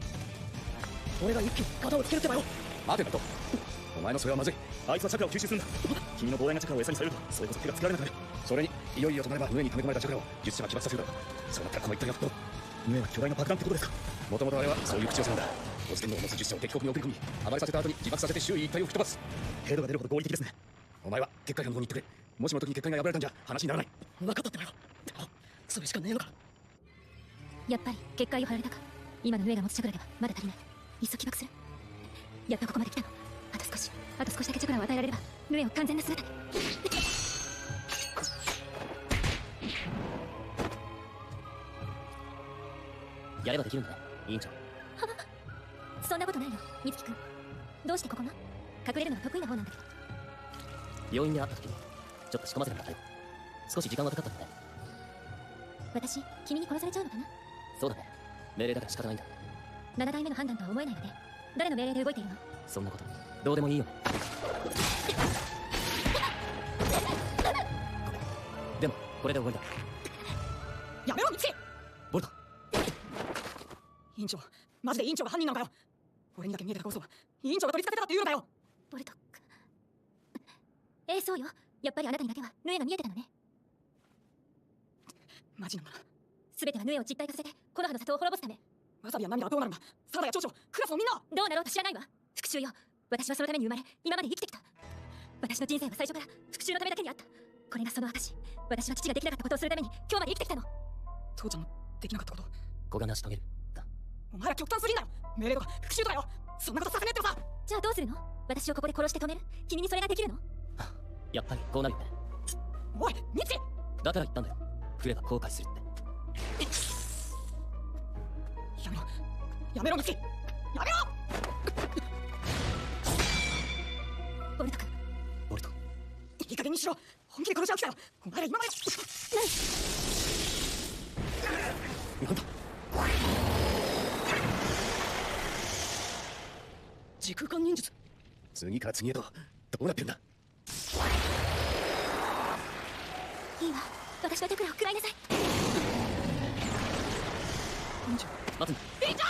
N: 俺が一気に肩をつけるってばよ。
M: 待てだと、お前のそれはまずい。あいつはチャクラを吸収するんだ。君の膨大なチャクラを餌にされるとそれこそ手がつけられなくなる。それにいよいよとなれば上に溜め込まれたチャクラを術者が起爆させるだろう。そうなったらこの一体が吹っ飛ぶ。上は巨大な爆弾ってことですか？もともとあれはそういう口寄せなんだ。五次元のを持つ術者を敵国に送り込み暴れさせた後に自爆させて周囲一帯を吹っ飛ばす。程度が出るほど合理的ですね。お前は結界の方に行ってくれ。もしも時に結界が破られたんじゃ話にならない。
N: 分かったってばよ。それしかねえのか。
P: やっぱり結界を張られたか。今の上が持つチャクラではまだ足りない。いっそ起爆する。やっとここまで来たの。あと少しだけチャクラを与えられればヌエを完全な姿に。
O: やればできるんだね、委員長。
P: そんなことないよ、美月君。どうしてここが？隠れるのが得意な方なんだけど。
O: 病院で会った時にちょっと仕込ませてもらったよ。少し時間はかかったんだね。
P: 私、君に殺されちゃうのかな？
O: そうだね、命令だから仕方ないんだ。
P: 7代目の判断とは思えないわね。誰の命令で動いているの？
O: そんなことどうでもいいよね。でもこれで動いた。
N: やめろ、ミツキ！
O: ボルト。
N: 委員長、マジで委員長が犯人なのかよ。俺にだけ見えてた嘘は委員長が取り付けてたって言うのかよ。
P: ボルトそうよ。やっぱりあなたにだけはヌエが見えてたのね。
N: マジなんだな。
P: 全てはヌエを実体化させてこの葉の里を滅ぼすため。
N: わさびや涙はどうなるんだ。サラダや蝶々、クラスのみんな
P: どうなろうと知らないわ。復讐よ。私はそのために生まれ、今まで生きてきた。私の人生は最初から復讐のためだけにあった。これがその証。私は父ができなかったことをするために今日まで生きてきたの。
N: 父ちゃんもできなかったこと
O: 子が成し遂げるだ。
N: お前ら極端すぎんだよ。命令とか復讐とかよ。そんなことさせねえってさ。
P: じゃあどうするの？私をここで殺して止める？君にそれができるの？
O: やっぱりこうなるよね。
N: おい、ミツキ！
O: だから言ったんだよ。来れば後悔するって。
N: やめろ。やめろ、ミツキ！やめろ！
P: ボルト君。
O: ボルト。
N: いい加減にしろ。本気で殺し合う気かよ。お前ら今まで。
O: なんだ？
N: 時空間忍術。
M: 次から次へとどうなってんだ？
P: いいわ。私のチャクラを食らいなさい。
O: 待つんだ。
N: 委員長！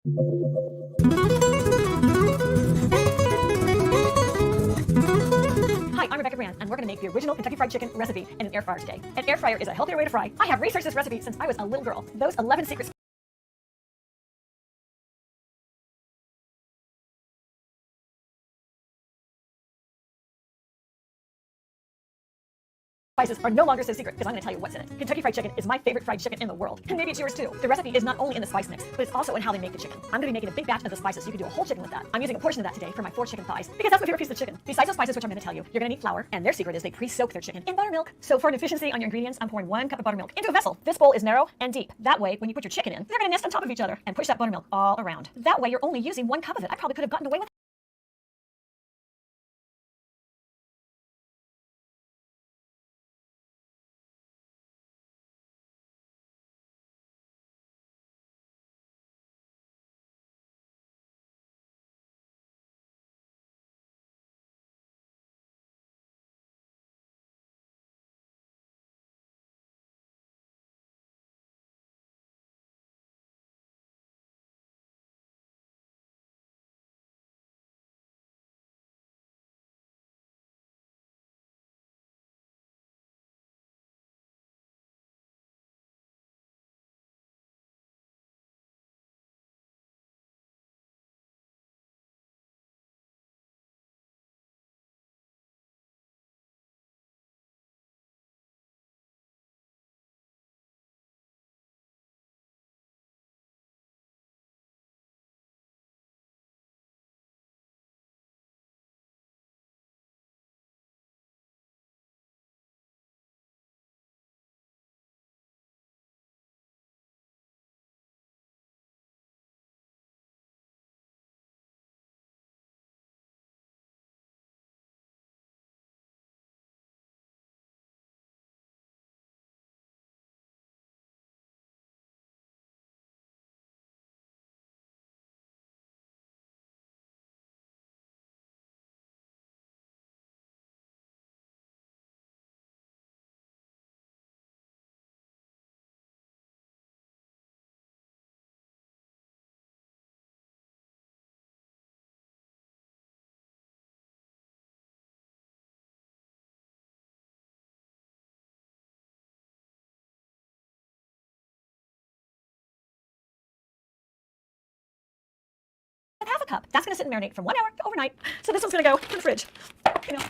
R: Hi, I'm Rebecca Brand, and we're going to make the original Kentucky Fried Chicken recipe in an air fryer today. An air fryer is a healthier way to fry. I have researched this recipe since I was a little girl. Those 11 secret spices are no longer so secret because I'm going to tell you what's in it. Kentucky Fried Chicken is my favorite fried chicken in the world, and maybe it's yours too. The recipe is not only in the spice mix, but it's also in how they make the chicken. I'm going to be making a big batch of the spices, so you can do a whole chicken with that. I'm using a portion of that today for my 4 chicken thighs because that's my favorite piece of chicken. Besides the spices, which I'm going to tell you, you're going to need flour, and their secret is they pre-soak their chicken in buttermilk. So for an efficiency on your ingredients, I'm pouring 1 cup of buttermilk into a vessel. This bowl is narrow and deep. That way, when you put your chicken in, they're going to nest on top of each other and push that buttermilk all around. That way, you're only using 1 cup of it. I probably could have gotten away with half a cup. That's going to sit and marinate from 1 hour to overnight. So this one's going to go in the fridge,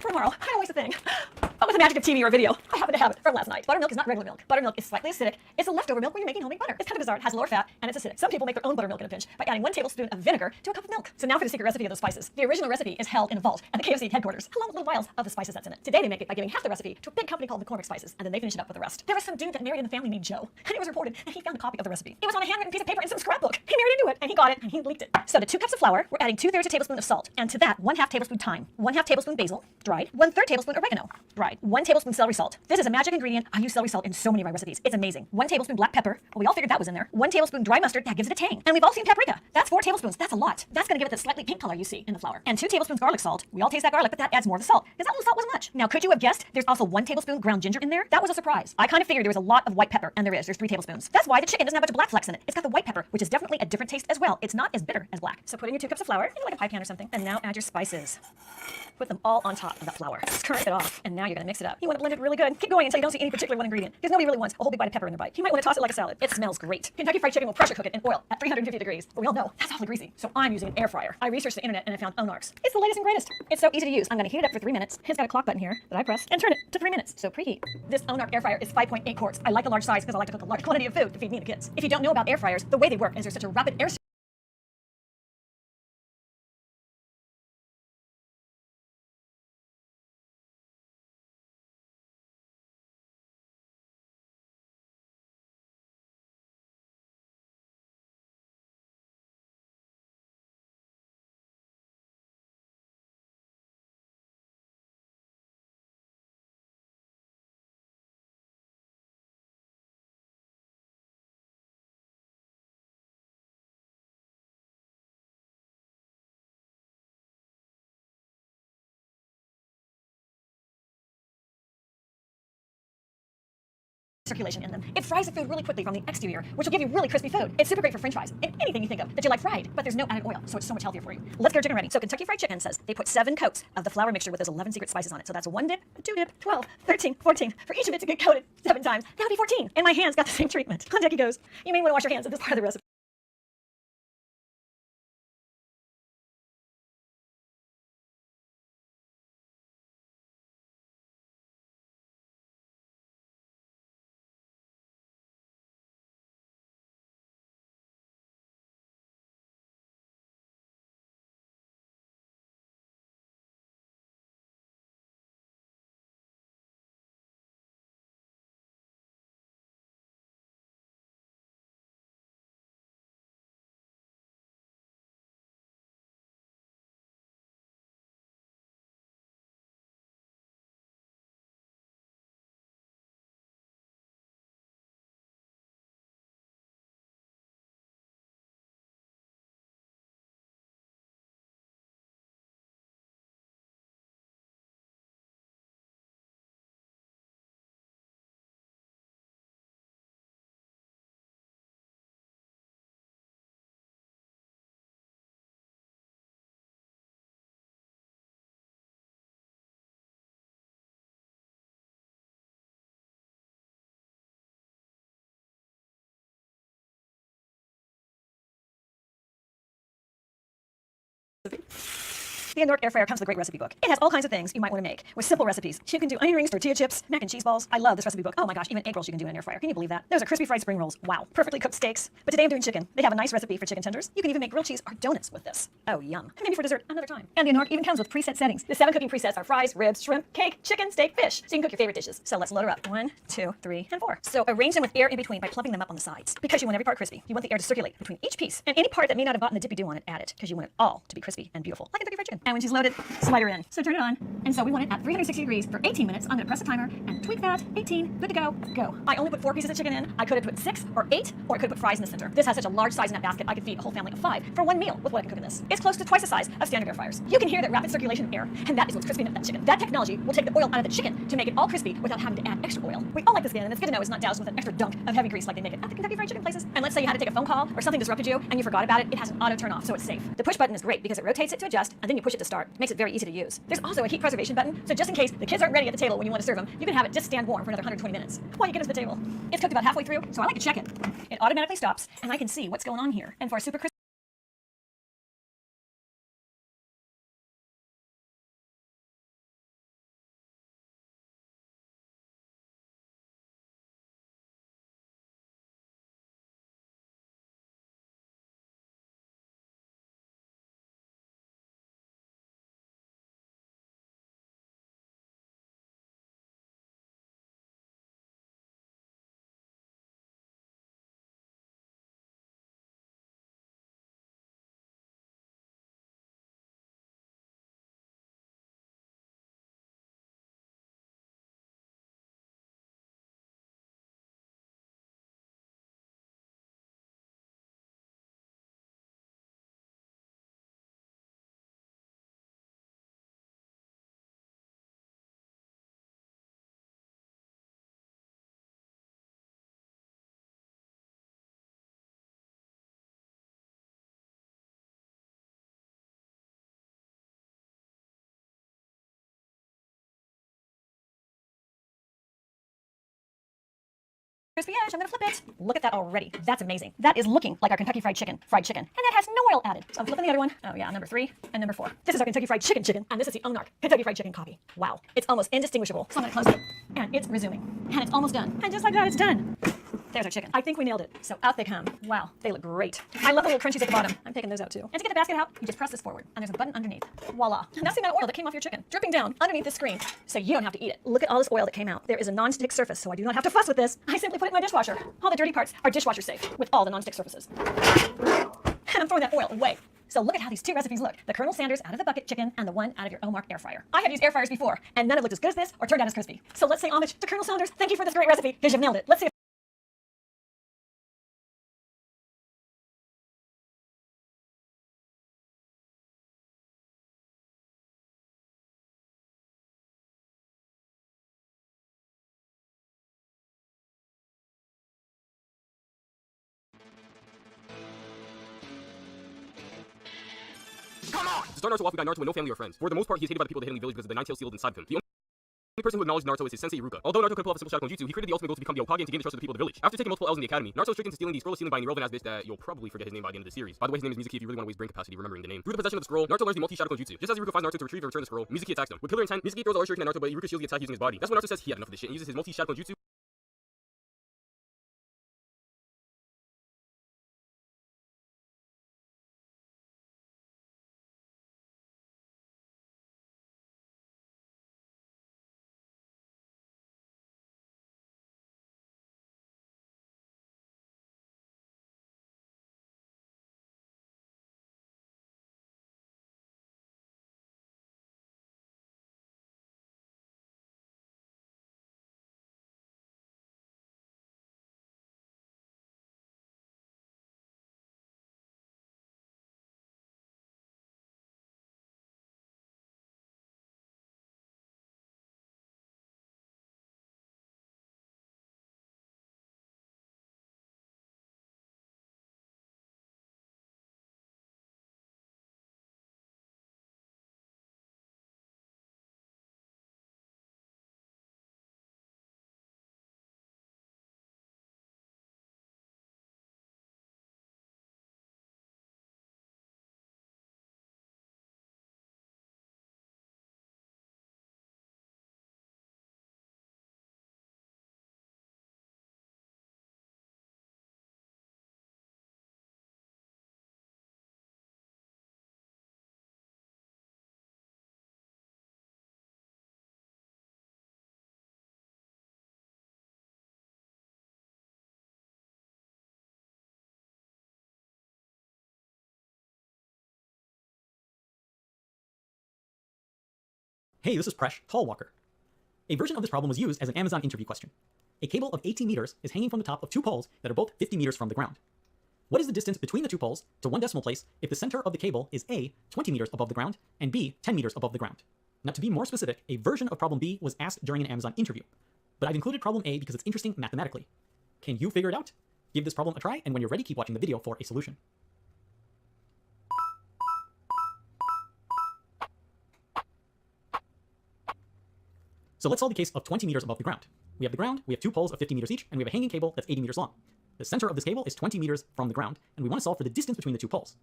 R: for tomorrow. I don't waste a thing. But with the magic of TV or video, I happen to have it from last night. Buttermilk is not regular milk. Buttermilk is slightly acidic. It's a leftover milk when you're making homemade butter. It's kind of bizarre. It has lower fat and it's acidic. Some people make their own buttermilk in a pinch by adding 1 tablespoon of vinegar to a cup of milk. So now for the secret recipe of those spices. The original recipe is held in a vault at the KFC headquarters, along with little vials of the spices that's in it. Today they make it by giving half the recipe to a big company called McCormick Spices, and then they finish it up with the rest. There was some dude that married in the family named Joe, and it was reported that he found a copy of the recipe. It was on a handwritten piece of paper in some scrapbook. He married into it, and he got it, and he leaked it. So to 2 cups of flour, we're adding 2/3 a tablespoon of salt, and to that 1/2 tablespoon thyme, 1/2 tablespoon basil, dried, 1/3 tablespoon oregano, dried, 1 tablespoon celery salt. This is a magic ingredient. I use celery salt in so many of my recipes. It's amazing. 1 tablespoon black pepper. Well, we all figured that was in there. 1 tablespoon dry mustard. That gives it a tang. And we've all seen paprika. That's 4 tablespoons. That's a lot. That's going to give it the slightly pink color you see in the flour. And 2 tablespoons garlic salt. We all taste that garlic, but that adds more of the salt, because that little salt wasn't much. Now, could you have guessed there's also 1 tablespoon ground ginger in there? That was a surprise. I kind of figured there was a lot of white pepper, and there is. There's 3 tablespoons. That's why the chicken doesn't have a bunch of black flecks in it. It's got the white pepper, which is definitely a different taste as well. It's not as bitter as black. So put in your 2 cups of flour, like a pie pan or something, and now add your spices. Put them all on top of that flour. Stir it off, and now you're going to mix it up. You want to blend it really good. Keep going until you don't see any particular one ingredient, because nobody really wants a whole big bite of pepper in their bite. You might want to toss it like a salad. It smells great. Kentucky Fried Chicken will pressure cook it in oil at 350 degrees, but we all know that's awfully greasy. So I'm using an air fryer. I researched the internet and I found Onarx. It's the latest and greatest. It's so easy to use. I'm going to heat it up for 3 minutes. It's got a clock button here that I press and turn it to 3 minutes. So preheat. This Onarch air fryer is 5.8 quarts. I like the large size because I like to cook a large quantity of food to feed me and the kids. If you don't know about air fryers, the way they work is there's such a rapid air circulation in them. It fries the food really quickly from the exterior, which will give you really crispy food. It's super great for french fries and anything you think of that you like fried, but there's no added oil, so it's so much healthier for you. Let's get our chicken ready. So Kentucky Fried Chicken says they put 7 coats of the flour mixture with those 11 secret spices on it. So that's 1 dip, 2 dip, 12, 13, 14. For each of it to get coated 7 times, that would be 14. And my hands got the same treatment. On deck he goes. You may want to wash your hands at this part of the recipe. The Endork air fryer comes with a great recipe book. It has all kinds of things you might want to make with simple recipes. You can do onion rings, tortilla chips, mac and cheese balls. I love this recipe book. Oh my gosh, even egg rolls you can do in an air fryer. Can you believe that? Those are crispy fried spring rolls. Wow. Perfectly cooked steaks. But today I'm doing chicken. They have a nice recipe for chicken tenders. You can even make grilled cheese or donuts with this. Oh, yum. And maybe for dessert another time. And the Endork even comes with preset settings. The 7 cooking presets are fries, ribs, shrimp, cake, chicken, steak, fish. So you can cook your favorite dishes. So let's load her up. 1, 2, 3, and 4. So arrange them with air in between by plumping them up on the sides. Because you want every part crispy. You want the air to circulate between each piece. And any part that may not have gotten the dippy-do on it, add it. Because you want it all to be crispy and beautiful. Like Kentucky Fried Chicken. And when she's loaded, slide her in. So turn it on. And so we want it at 360 degrees for 18 minutes. I'm going to press the timer and tweak that. 18. Good to go. Go. I only put 4 pieces of chicken in. I could have put 6 or 8, or I could have put fries in the center. This has such a large size in that basket, I could feed a whole family of 5 for 1 meal with what I can cook in this. It's close to twice the size of standard air fryers. You can hear that rapid circulation of air, and that is what's crisping up that chicken. That technology will take the oil out of the chicken to make it all crispy without having to add extra oil. We all like the skin, and it's good to know it's not doused with an extra dunk of heavy grease like they make it at the Kentucky Fried Chicken places. And let's say you had to take a phone call or something disrupted you and you forgot about it, it has an auto turn off, so it's safe. The push button is great because it rotates it to adjust, and then you push it to start. It makes it very easy to use. There's also a heat preservation button, so just in case the kids aren't ready at the table when you want to serve them, you can have it just stand warm for another 120 minutes while you get to the table. It's cooked about halfway through, so I like to check it. It automatically stops, and I can see what's going on here. And for a super crispy edge, I'm gonna flip it. Look at that already. That's amazing. That is looking like our Kentucky Fried Chicken. And that has no oil added. So I'm flipping the other one. Oh yeah, number 3 and number 4. This is our Kentucky Fried Chicken, and this is the Onark Kentucky Fried Chicken copy. Wow. It's almost indistinguishable. So I'm gonna close it, and it's resuming. And it's almost done. And just like that, it's done. There's our chicken. I think we nailed it. So out they come. Wow, they look great. I love the little crunchies at the bottom. I'm taking those out too. And to get the basket out, you just press this forward, and there's a button underneath. Voila. And that's the amount of oil that came off your chicken, dripping down underneath the screen, so you don't have to eat it. Look at all this oil that came out. There is a non-stick surface, so I do not have to fuss with this. I simply put it in my dishwasher. All the dirty parts are dishwasher safe with all the non-stick surfaces. And I'm throwing that oil away. So look at how these 2 recipes look. The Colonel Sanders out of the bucket chicken and the one out of your Omark air fryer. I have used air fryers before, and none have looked as good as this or turned out as crispy. So let's say homage to Colonel Sanders. Thank you for this great recipe, because you've nailed it. Let's see if
J: Come on! To start Naruto off, we got Naruto with no family or friends. For the most part, he is hated by the people of the Hidden Village because of the nine-tailed seal inside of him. The only person who acknowledged Naruto is his sensei Iruka. Although Naruto could pull off a simple Shadow Clone Jutsu, he created the ultimate goal to become the Hokage and to gain the trust of the people of the village. After taking multiple L's in the academy, Naruto was tricked into stealing the scroll of sealing by an irrelevant ass bitch that you'll probably forget his name by the end of the series. By the way, his name is Mizuki if you really want to waste brain capacity remembering the name. Through the possession of the scroll, Naruto learns the multi-Shadow Clone Jutsu. Just as Iruka finds Naruto to retrieve and return the scroll, Mizuki attacks him. With killer intent, Mizuki throws a large shuriken at Naruto, but Iruka shields the attack using his body. That's when Naruto says he had enough of this shit and uses his multi-Shadow Clone Jutsu.
S: Hey, this is Presh, Tallwalker. A version of this problem was used as an Amazon interview question. A cable of 18 meters is hanging from the top of two poles that are both 50 meters from the ground. What is the distance between the two poles to one decimal place if the center of the cable is A, 20 meters above the ground, and B, 10 meters above the ground? Now, to be more specific, a version of problem B was asked during an Amazon interview, but I've included problem A because it's interesting mathematically. Can you figure it out? Give this problem a try, and when you're ready, keep watching the video for a solution. So let's solve the case of 20 meters above the ground. We have the ground, we have two poles of 50 meters each, and we have a hanging cable that's 80 meters long. The center of this cable is 20 meters from the ground, and we want to solve for the distance between the two poles.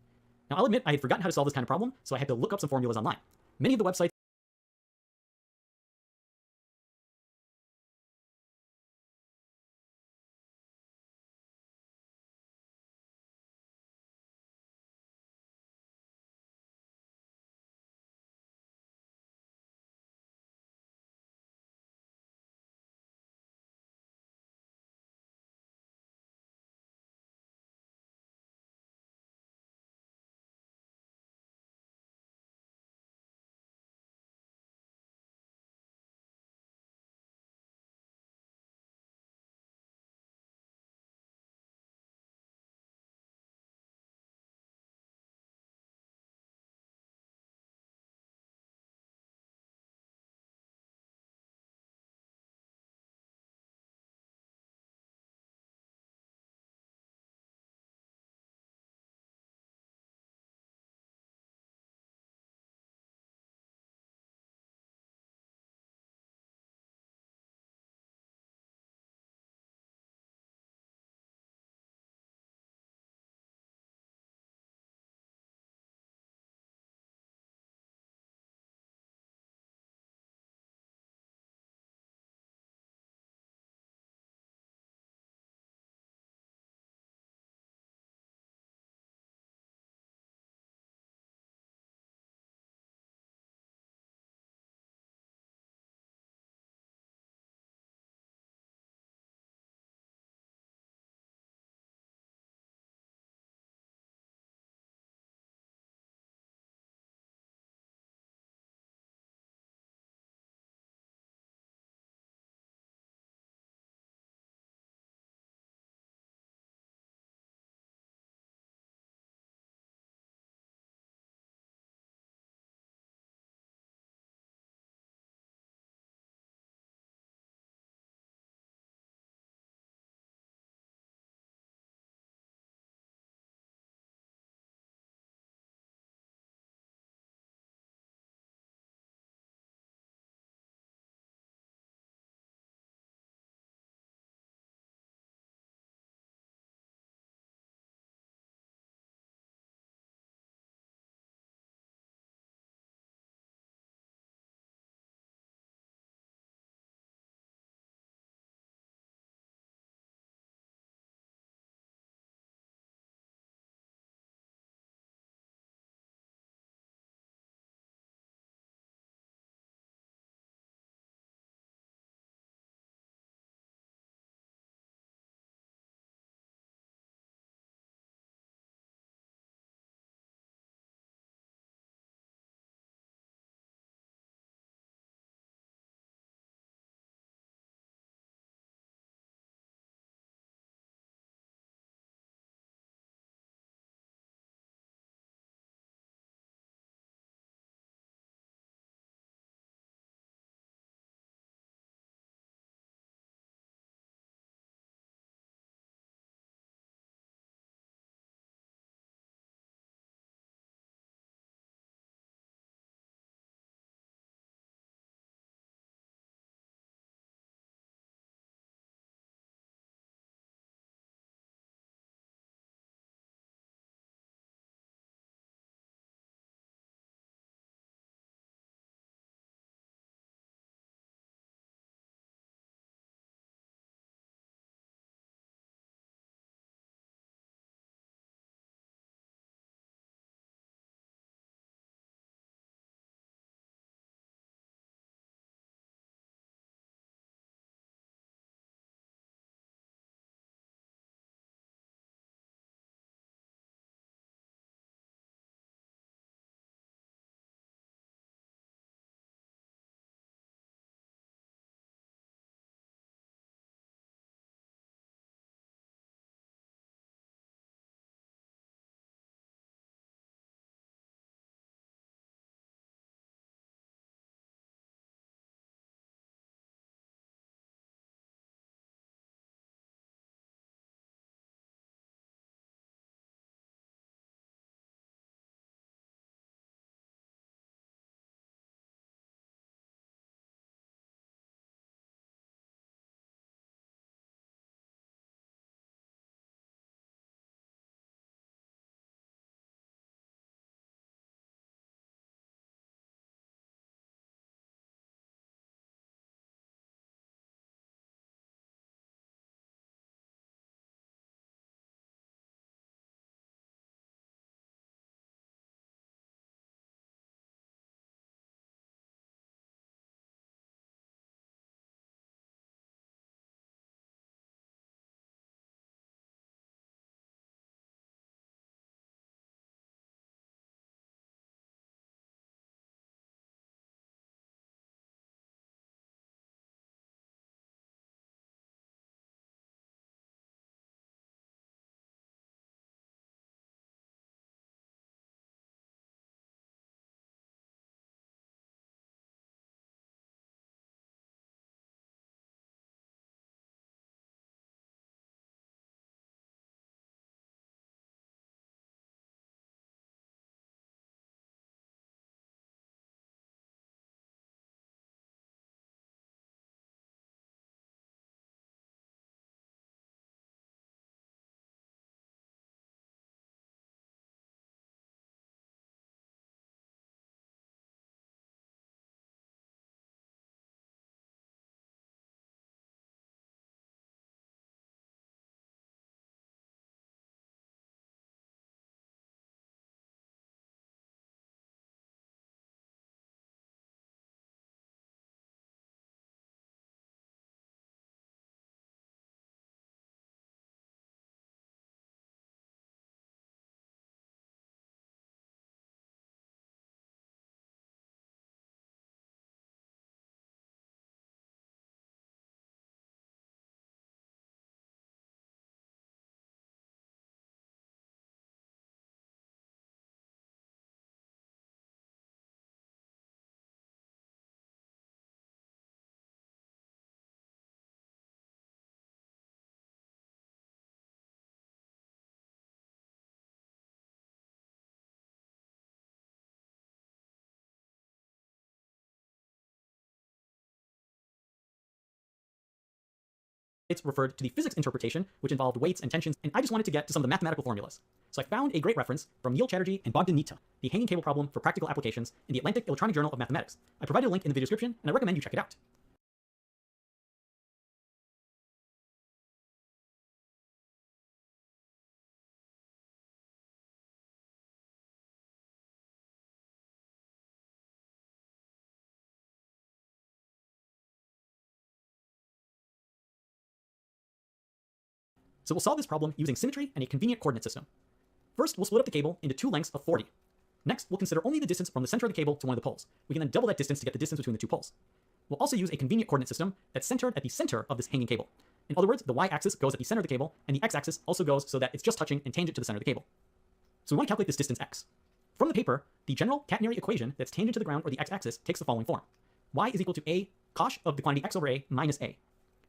S: Now, I'll admit I had forgotten how to solve this kind of problem, so I had to look up some formulas online. Many of the websites It's referred to the physics interpretation, which involved weights and tensions, and I just wanted to get to some of the mathematical formulas. So I found a great reference from Neil Chatterjee and Bogdan Nita, the hanging cable problem for practical applications in the Atlantic Electronic Journal of Mathematics. I provided a link in the video description, and I recommend you check it out. So we'll solve this problem using symmetry and a convenient coordinate system. First, we'll split up the cable into two lengths of 40. Next, we'll consider only the distance from the center of the cable to one of the poles. We can then double that distance to get the distance between the two poles. We'll also use a convenient coordinate system that's centered at the center of this hanging cable. In other words, the y-axis goes at the center of the cable, and the x-axis also goes so that it's just touching and tangent to the center of the cable. So we want to calculate this distance x. From the paper, the general catenary equation that's tangent to the ground or the x-axis takes the following form. Y is equal to a cosh of the quantity x over a minus a.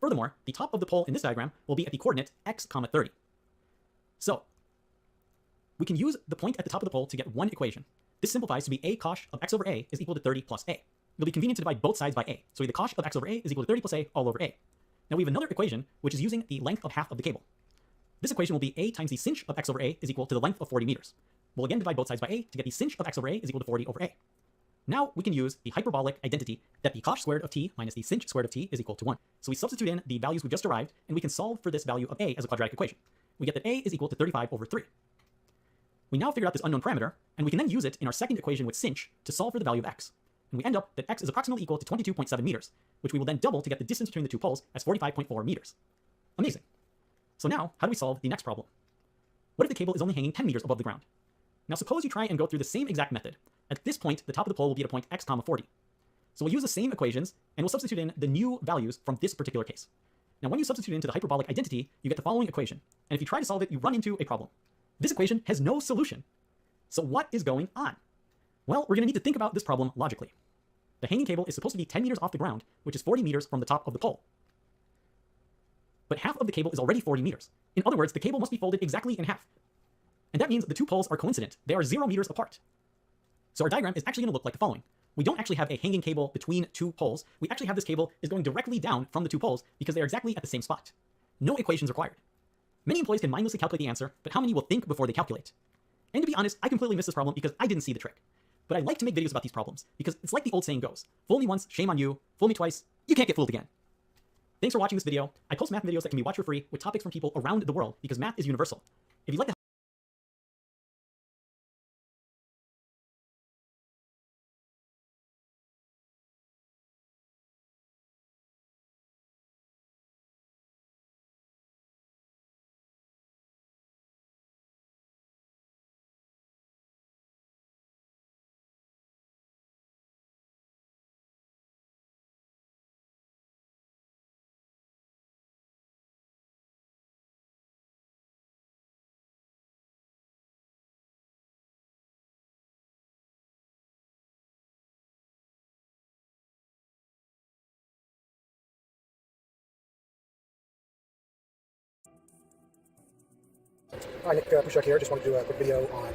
S: Furthermore, the top of the pole in this diagram will be at the coordinate x, 30. So, we can use the point at the top of the pole to get one equation. This simplifies to be a cosh of x over a is equal to 30 plus a. It'll be convenient to divide both sides by a, so the cosh of x over a is equal to 30 plus a all over a. Now we have another equation, which is using the length of half of the cable. This equation will be a times the sinh of x over a is equal to the length of 40 meters. We'll again divide both sides by a to get the sinh of x over a is equal to 40 over a. Now we can use the hyperbolic identity that the cosh squared of t minus the sinh squared of t is equal to 1. So we substitute in the values we just derived, and we can solve for this value of a as a quadratic equation. We get that a is equal to 35 over 3. We now figured out this unknown parameter, and we can then use it in our second equation with sinh to solve for the value of x. And we end up that x is approximately equal to 22.7 meters, which we will then double to get the distance between the two poles as 45.4 meters. Amazing. So now, how do we solve the next problem? What if the cable is only hanging 10 meters above the ground? Now suppose you try and go through the same exact method. At this point, the top of the pole will be at a point x, 40. So we'll use the same equations, and we'll substitute in the new values from this particular case. Now when you substitute into the hyperbolic identity, you get the following equation. And if you try to solve it, you run into a problem. This equation has no solution. So what is going on? Well, we're going to need to think about this problem logically. The hanging cable is supposed to be 10 meters off the ground, which is 40 meters from the top of the pole. But half of the cable is already 40 meters. In other words, the cable must be folded exactly in half. And that means the two poles are coincident. They are 0 meters apart. So our diagram is actually going to look like the following. We don't actually have a hanging cable between two poles. We actually have this cable is going directly down from the two poles because they are exactly at the same spot. No equations required. Many employees can mindlessly calculate the answer, but how many will think before they calculate? And to be honest, I completely missed this problem because I didn't see the trick. But I like to make videos about these problems because it's like the old saying goes, fool me once, shame on you, fool me twice, you can't get fooled again. Thanks for watching this video. I post math videos that can be watched for free with topics from people around the world because math is universal. If you'd like to
T: Hi, Nick Pushak here. Just wanted to do a quick video on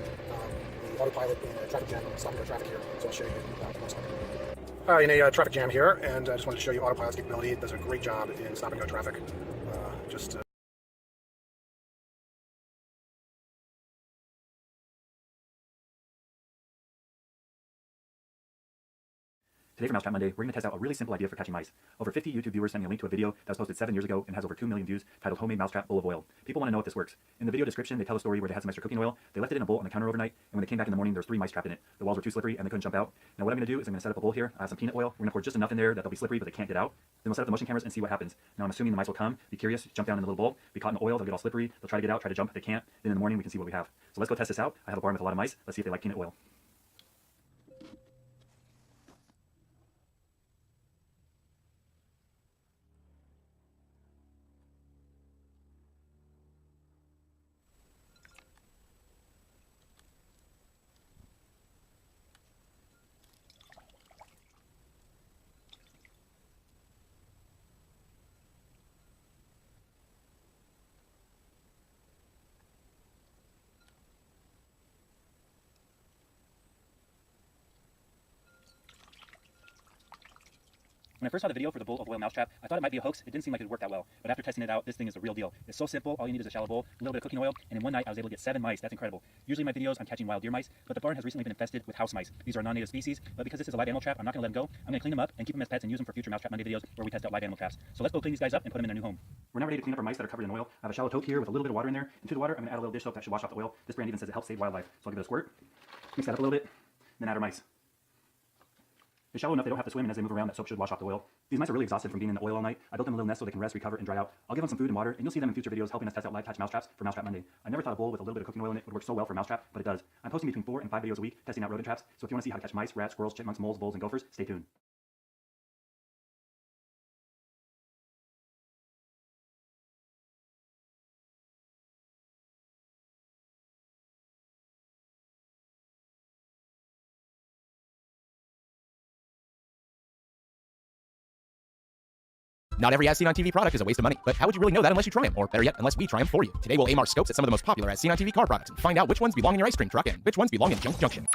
T: the autopilot in a traffic jam, stopping our traffic here. So I'll show you in a traffic jam here, and I just wanted to show you autopilot's capability. It does a great job in stop and go traffic.
U: Today for Mousetrap Monday, we're going to test out a really simple idea for catching mice. Over 50 YouTube viewers sent me a link to a video that was posted 7 years ago and has over 2 million views titled Homemade Mousetrap Bowl of Oil. People want to know if this works. In the video description, they tell a story where they had some extra cooking oil. They left it in a bowl on the counter overnight, and when they came back in the morning, there was 3 mice trapped in it. The walls were too slippery and they couldn't jump out. Now what I'm going to do is I'm going to set up a bowl here. I have some peanut oil. We're going to pour just enough in there that they'll be slippery, but they can't get out. Then we'll set up the motion cameras and see what happens. Now I'm assuming the mice will come, be curious, jump down in the little bowl, be caught in the oil, they'll get all slippery, they'll try to get out, try to jump, they can't. Then in the morning we can see what we have. So let's go test this out. I have a barn with a lot of mice. Let's see if they like peanut oil. When I first saw the video for the bowl of oil mousetrap, I thought it might be a hoax. It didn't seem like it would work that well. But after testing it out, this thing is the real deal. It's so simple. All you need is a shallow bowl, a little bit of cooking oil, and in one night I was able to get 7 mice. That's incredible. Usually in my videos I'm catching wild deer mice, but the barn has recently been infested with house mice. These are non-native species, but because this is a live animal trap, I'm not going to let them go. I'm going to clean them up and keep them as pets and use them for future Mousetrap Monday videos where we test out live animal traps. So let's go clean these guys up and put them in their new home. We're now ready to clean up our mice that are covered in oil. I have a shallow tote here with a little bit of water in there. Into the water, I'm going to add a little dish soap that should wash off the oil. This brand even says it helps save wildlife. So I'll give it a squirt, mix that up a little bit, then add our mice. It's shallow enough they don't have to swim, and as they move around, that soap should wash off the oil. These mice are really exhausted from being in the oil all night. I built them a little nest so they can rest, recover, and dry out. I'll give them some food and water, and you'll see them in future videos helping us test out live hatch mousetraps for Mousetrap Monday. I never thought a bowl with a little bit of cooking oil in it would work so well for mousetrap, but it does. I'm posting between 4 and 5 videos a week testing out rodent traps, so if you want to see how to catch mice, rats, squirrels, chipmunks, moles, voles, and gophers, stay tuned.
D: Not every as seen on TV product is a waste of money, but how would you really know that unless you try them? Or better yet, unless we try them for you. Today we'll aim our scopes at some of the most popular as seen on TV car products and find out which ones belong in your ice cream truck and which ones belong in Junk Junction.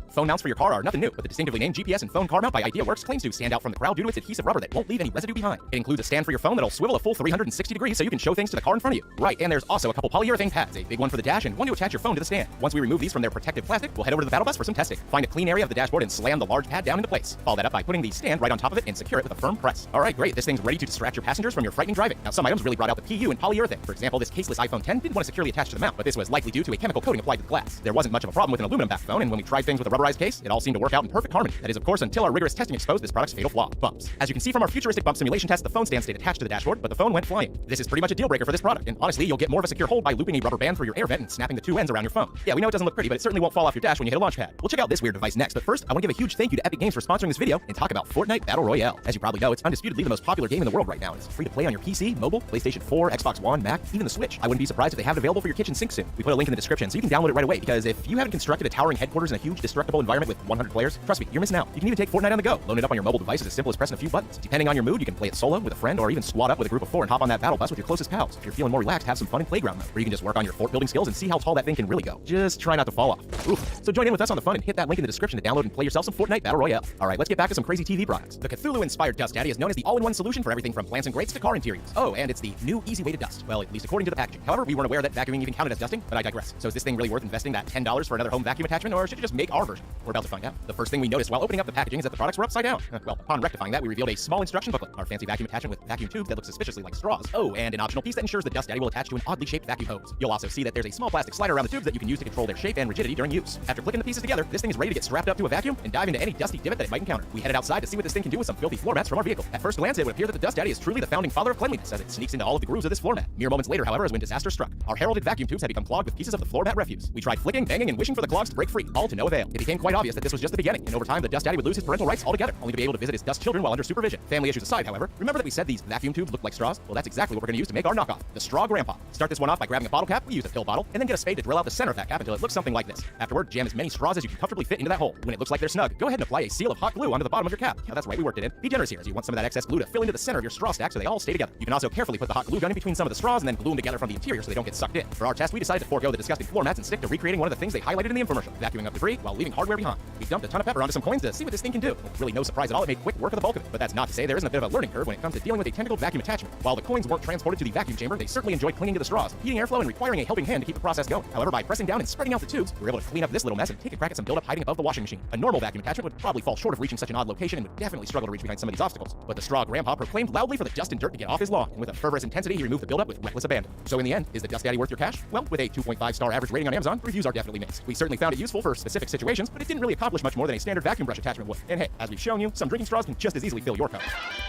D: Phone mounts for your car are nothing new, but the distinctively named GPS and phone car mount by IdeaWorks claims to stand out from the crowd due to its adhesive rubber that won't leave any residue behind. It includes a stand for your phone that'll swivel a full 360 degrees so you can show things to the car in front of you. Right, and there's also a couple polyurethane pads, a big one for the dash and one to attach your phone to the stand. Once we remove these from their protective plastic, we'll head over to the battle bus for some testing. Find a clean area of the dashboard and slam the large pad down into place. Follow that up by putting the stand right on top of it and secure it with a firm press. Alright, great, this thing's ready to distract your passengers from your frightening driving. Now some items really brought out the PU and polyurethane. For example, this caseless iPhone 10 didn't want to securely attach to the mount, but this was likely due to a chemical coating applied to the glass. There wasn't much of a problem with an aluminum-backed phone, and when we tried things with a rubberized case, it all seemed to work out in perfect harmony. That is, of course, until our rigorous testing exposed this product's fatal flaw: bumps. As you can see from our futuristic bump simulation test, the phone stand stayed attached to the dashboard, but the phone went flying. This is pretty much a deal breaker for this product, and honestly, you'll get more of a secure hold by looping a rubber band through your air vent and snapping the two ends around your phone. Yeah, we know it doesn't look pretty, but it certainly won't fall off your dash when you hit a launch pad. We'll check out this weird device next, but first, I want to give a huge thank you to Epic Games for sponsoring this video and talk about Fortnite Battle Royale. As you probably know, it's undisputedly the most popular game in the world right now. It's free to play on your PC, mobile, PlayStation 4, Xbox One, Mac, even the Switch. I wouldn't be surprised if they have it available for your kitchen sink soon. We put a link in the description so you can download it right away, because if you haven't constructed a towering headquarters in a huge destructible environment with 100 players, trust me, you're missing out. You can even take Fortnite on the go. Load it up on your mobile device is as simple as pressing a few buttons. Depending on your mood, you can play it solo, with a friend, or even squad up with a group of 4 and hop on that battle bus with your closest pals. If you're feeling more relaxed, have some fun in playground mode, where you can just work on your fort building skills and see how tall that thing can really go. Just try not to fall off. Oof. So join in with us on the fun and hit that link in the description to download and play yourself some Fortnite Battle Royale. Alright, let's get back to some crazy TV products. The Cthulhu-inspired Dust Daddy is known as the all-in-one solution for everything from plants and grates to car interiors. Oh, and it's the new easy way to dust. Well, at least according to the packaging. However, we weren't aware that vacuuming even counted as dusting, but I digress. So is this thing really worth investing that $10 for another home vacuum attachment, or should you just make our version? We're about to find out. The first thing we noticed while opening up the packaging is that the products were upside down. Well, upon rectifying that, we revealed a small instruction booklet, our fancy vacuum attachment with vacuum tubes that look suspiciously like straws. Oh, and an optional piece that ensures the Dust Daddy will attach to an oddly shaped vacuum hose. You'll also see that there's a small plastic slider around the tubes that you can use to control their shape and rigidity during use. After clicking the pieces together, this thing is ready to get strapped up to a vacuum and dive into any dusty divot that it might encounter. We headed outside to see what this thing can do with some filthy floor mats from our vehicle. At first glance, it would appear that the Dust Daddy is truly the founding father of cleanliness, as it sneaks into all of the grooves of this floor mat. Mere moments later, however, is when disaster struck. Our heralded vacuum tubes had become clogged with pieces of the floor mat refuse. We tried flicking, banging, and wishing for the clogs to break free, all to no avail. It became quite obvious that this was just the beginning, and over time, the Dust Daddy would lose his parental rights altogether, only to be able to visit his dust children while under supervision. Family issues aside, however, remember that we said these vacuum tubes look like straws? Well, that's exactly what we're going to use to make our knockoff, the Straw Grandpa. Start this one off by grabbing a bottle cap. We use a pill bottle, and then get a spade to drill out the center of that cap until it looks something like this. Afterward, jam as many straws as you can comfortably fit into that hole. When it looks like they're snug, go ahead and apply a seal of hot glue onto the bottom of your cap. Yeah, that's right, we worked it in. Be generous here, as you want some of that excess glue to fill into the center of your straw stack so they all stay together. You can also carefully put the hot glue gun in between some of the straws and then glue them together from the interior so they don't get sucked in. For our test, we decided to forego the disgusting floor mats and stick to recreating one of the things they highlighted in the infomercial, vacuuming up debris while leaving hardware behind. We dumped a ton of pepper onto some coins to see what this thing can do. With really no surprise at all, it made quick work of the bulk of it. But that's not to say there isn't a bit of a learning curve when it comes to dealing with a tentacled vacuum attachment. While the coins weren't transported to the vacuum chamber, they certainly enjoyed clinging to the straws, heating airflow and requiring a helping hand to keep the process going. However, by pressing down and spreading out the tubes, we were able to clean up this little mess and take a crack at some buildup hiding above the washing machine. A normal vacuum attachment would probably fall short of reaching such an odd location and would definitely struggle to reach behind some of these obstacles. But the Straw Grandpa proclaimed loudly for the dust and dirt to get off his lawn, and with a fervorous intensity, he removed the buildup with reckless abandon. So in the end, is the Dust Daddy worth your cash? Well, with a 2.5-star average rating on Amazon, reviews are definitely mixed. We certainly found it useful for specific situations, but it didn't really accomplish much more than a standard vacuum brush attachment would. And hey, as we've shown you, some drinking straws can just as easily fill your cup.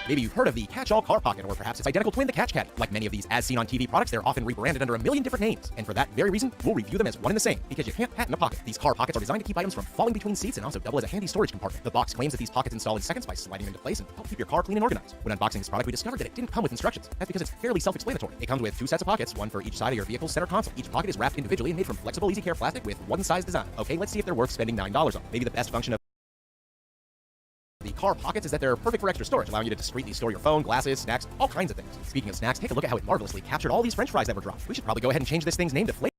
D: Maybe you've heard of the Catch-All Car Pocket, or perhaps its identical twin, the Catch Caddy. Like many of these as-seen-on-TV products, they're often rebranded under a million different names, and for that very reason, we'll review them as one and the same, because you can't patent a pocket. These car pockets are designed to keep items from falling between seats and also double as a handy storage compartment. The box claims that these pockets install in seconds by sliding into place and help keep your car clean and organized. When unboxing this product, we discovered that it didn't come with instructions. That's because it's fairly self-explanatory. It comes with 2 sets of pockets, one for each side of your vehicle's center console. Each pocket is wrapped individually and made from flexible, easy care plastic with one size design. Okay, let's see if they're worth spending $9 on. Maybe the best function of the car pockets is that they're perfect for extra storage, allowing you to discreetly store your phone, glasses, snacks, all kinds of things. Speaking of snacks, take a look at how it marvelously captured all these French fries that were dropped. We should probably go ahead and change this thing's name to Flavor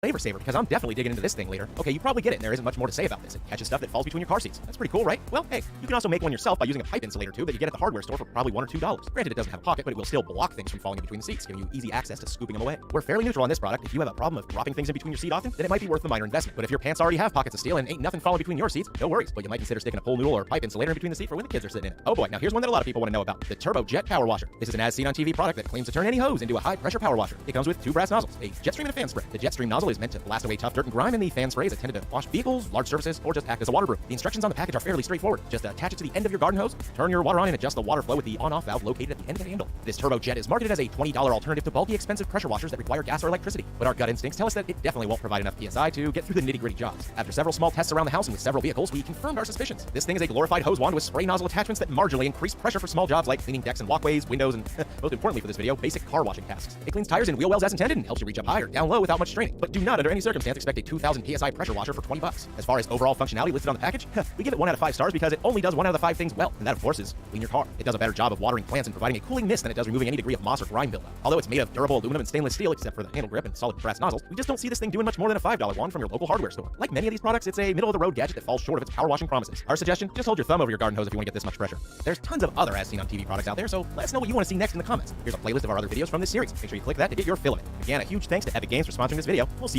D: flavor saver because I'm definitely digging into this thing later. Okay, you probably get it, and there isn't much more to say about this. It catches stuff that falls between your car seats. That's pretty cool, right? Well, hey, you can also make one yourself by using a pipe insulator tube that you get at the hardware store for probably $1 or $2. Granted, it doesn't have a pocket, but it will still block things from falling in between the seats, giving you easy access to scooping them away. We're fairly neutral on this product. If you have a problem of dropping things in between your seat often, then it might be worth the minor investment. But if your pants already have pockets of steel and ain't nothing falling between your seats, no worries. But you might consider sticking a pool noodle or pipe insulator in between the seat for when the kids are sitting in it. Oh boy, now here's one that a lot of people want to know about: the Turbo Jet Power Washer. This is an as-seen-on-TV product that claims to turn any hose into a high-pressure power washer. It comes with 2 brass nozzles, a jet stream and a fan spray. The jet stream nozzle is meant to blast away tough dirt and grime, and the fan spray is intended to wash vehicles, large surfaces, or just act as a water brew. The instructions on the package are fairly straightforward. Just attach it to the end of your garden hose, turn your water on, and adjust the water flow with the on-off valve located at the end of the handle. This Turbo Jet is marketed as a $20 alternative to bulky, expensive pressure washers that require gas or electricity. But our gut instincts tell us that it definitely won't provide enough PSI to get through the nitty-gritty jobs. After several small tests around the house and with several vehicles, we confirmed our suspicions. This thing is a glorified hose wand with spray nozzle attachments that marginally increase pressure for small jobs like cleaning decks and walkways, windows, and most importantly for this video, basic car washing tasks. It cleans tires and wheel wells as intended and helps you reach up high or down low without much straining. But do not under any circumstance expect a 2,000 PSI pressure washer for $20. As far as overall functionality listed on the package, we give it 1 out of 5 stars because it only does 1 out of the 5 things well, and that of course is clean your car. It does a better job of watering plants and providing a cooling mist than it does removing any degree of moss or grime buildup. Although it's made of durable aluminum and stainless steel except for the handle grip and solid brass nozzles, we just don't see this thing doing much more than a $5 wand from your local hardware store. Like many of these products, it's a middle-of-the-road gadget that falls short of its power washing promises. Our suggestion, just hold your thumb over your garden hose if you want to get this much pressure. There's tons of other as-seen-on-TV products out there, so let us know what you want to see next in the comments. Here's a playlist of our other videos from this series. Make sure you click that to get your fill of it. Again, a huge thanks to Epic Games for sponsoring this video. We'll see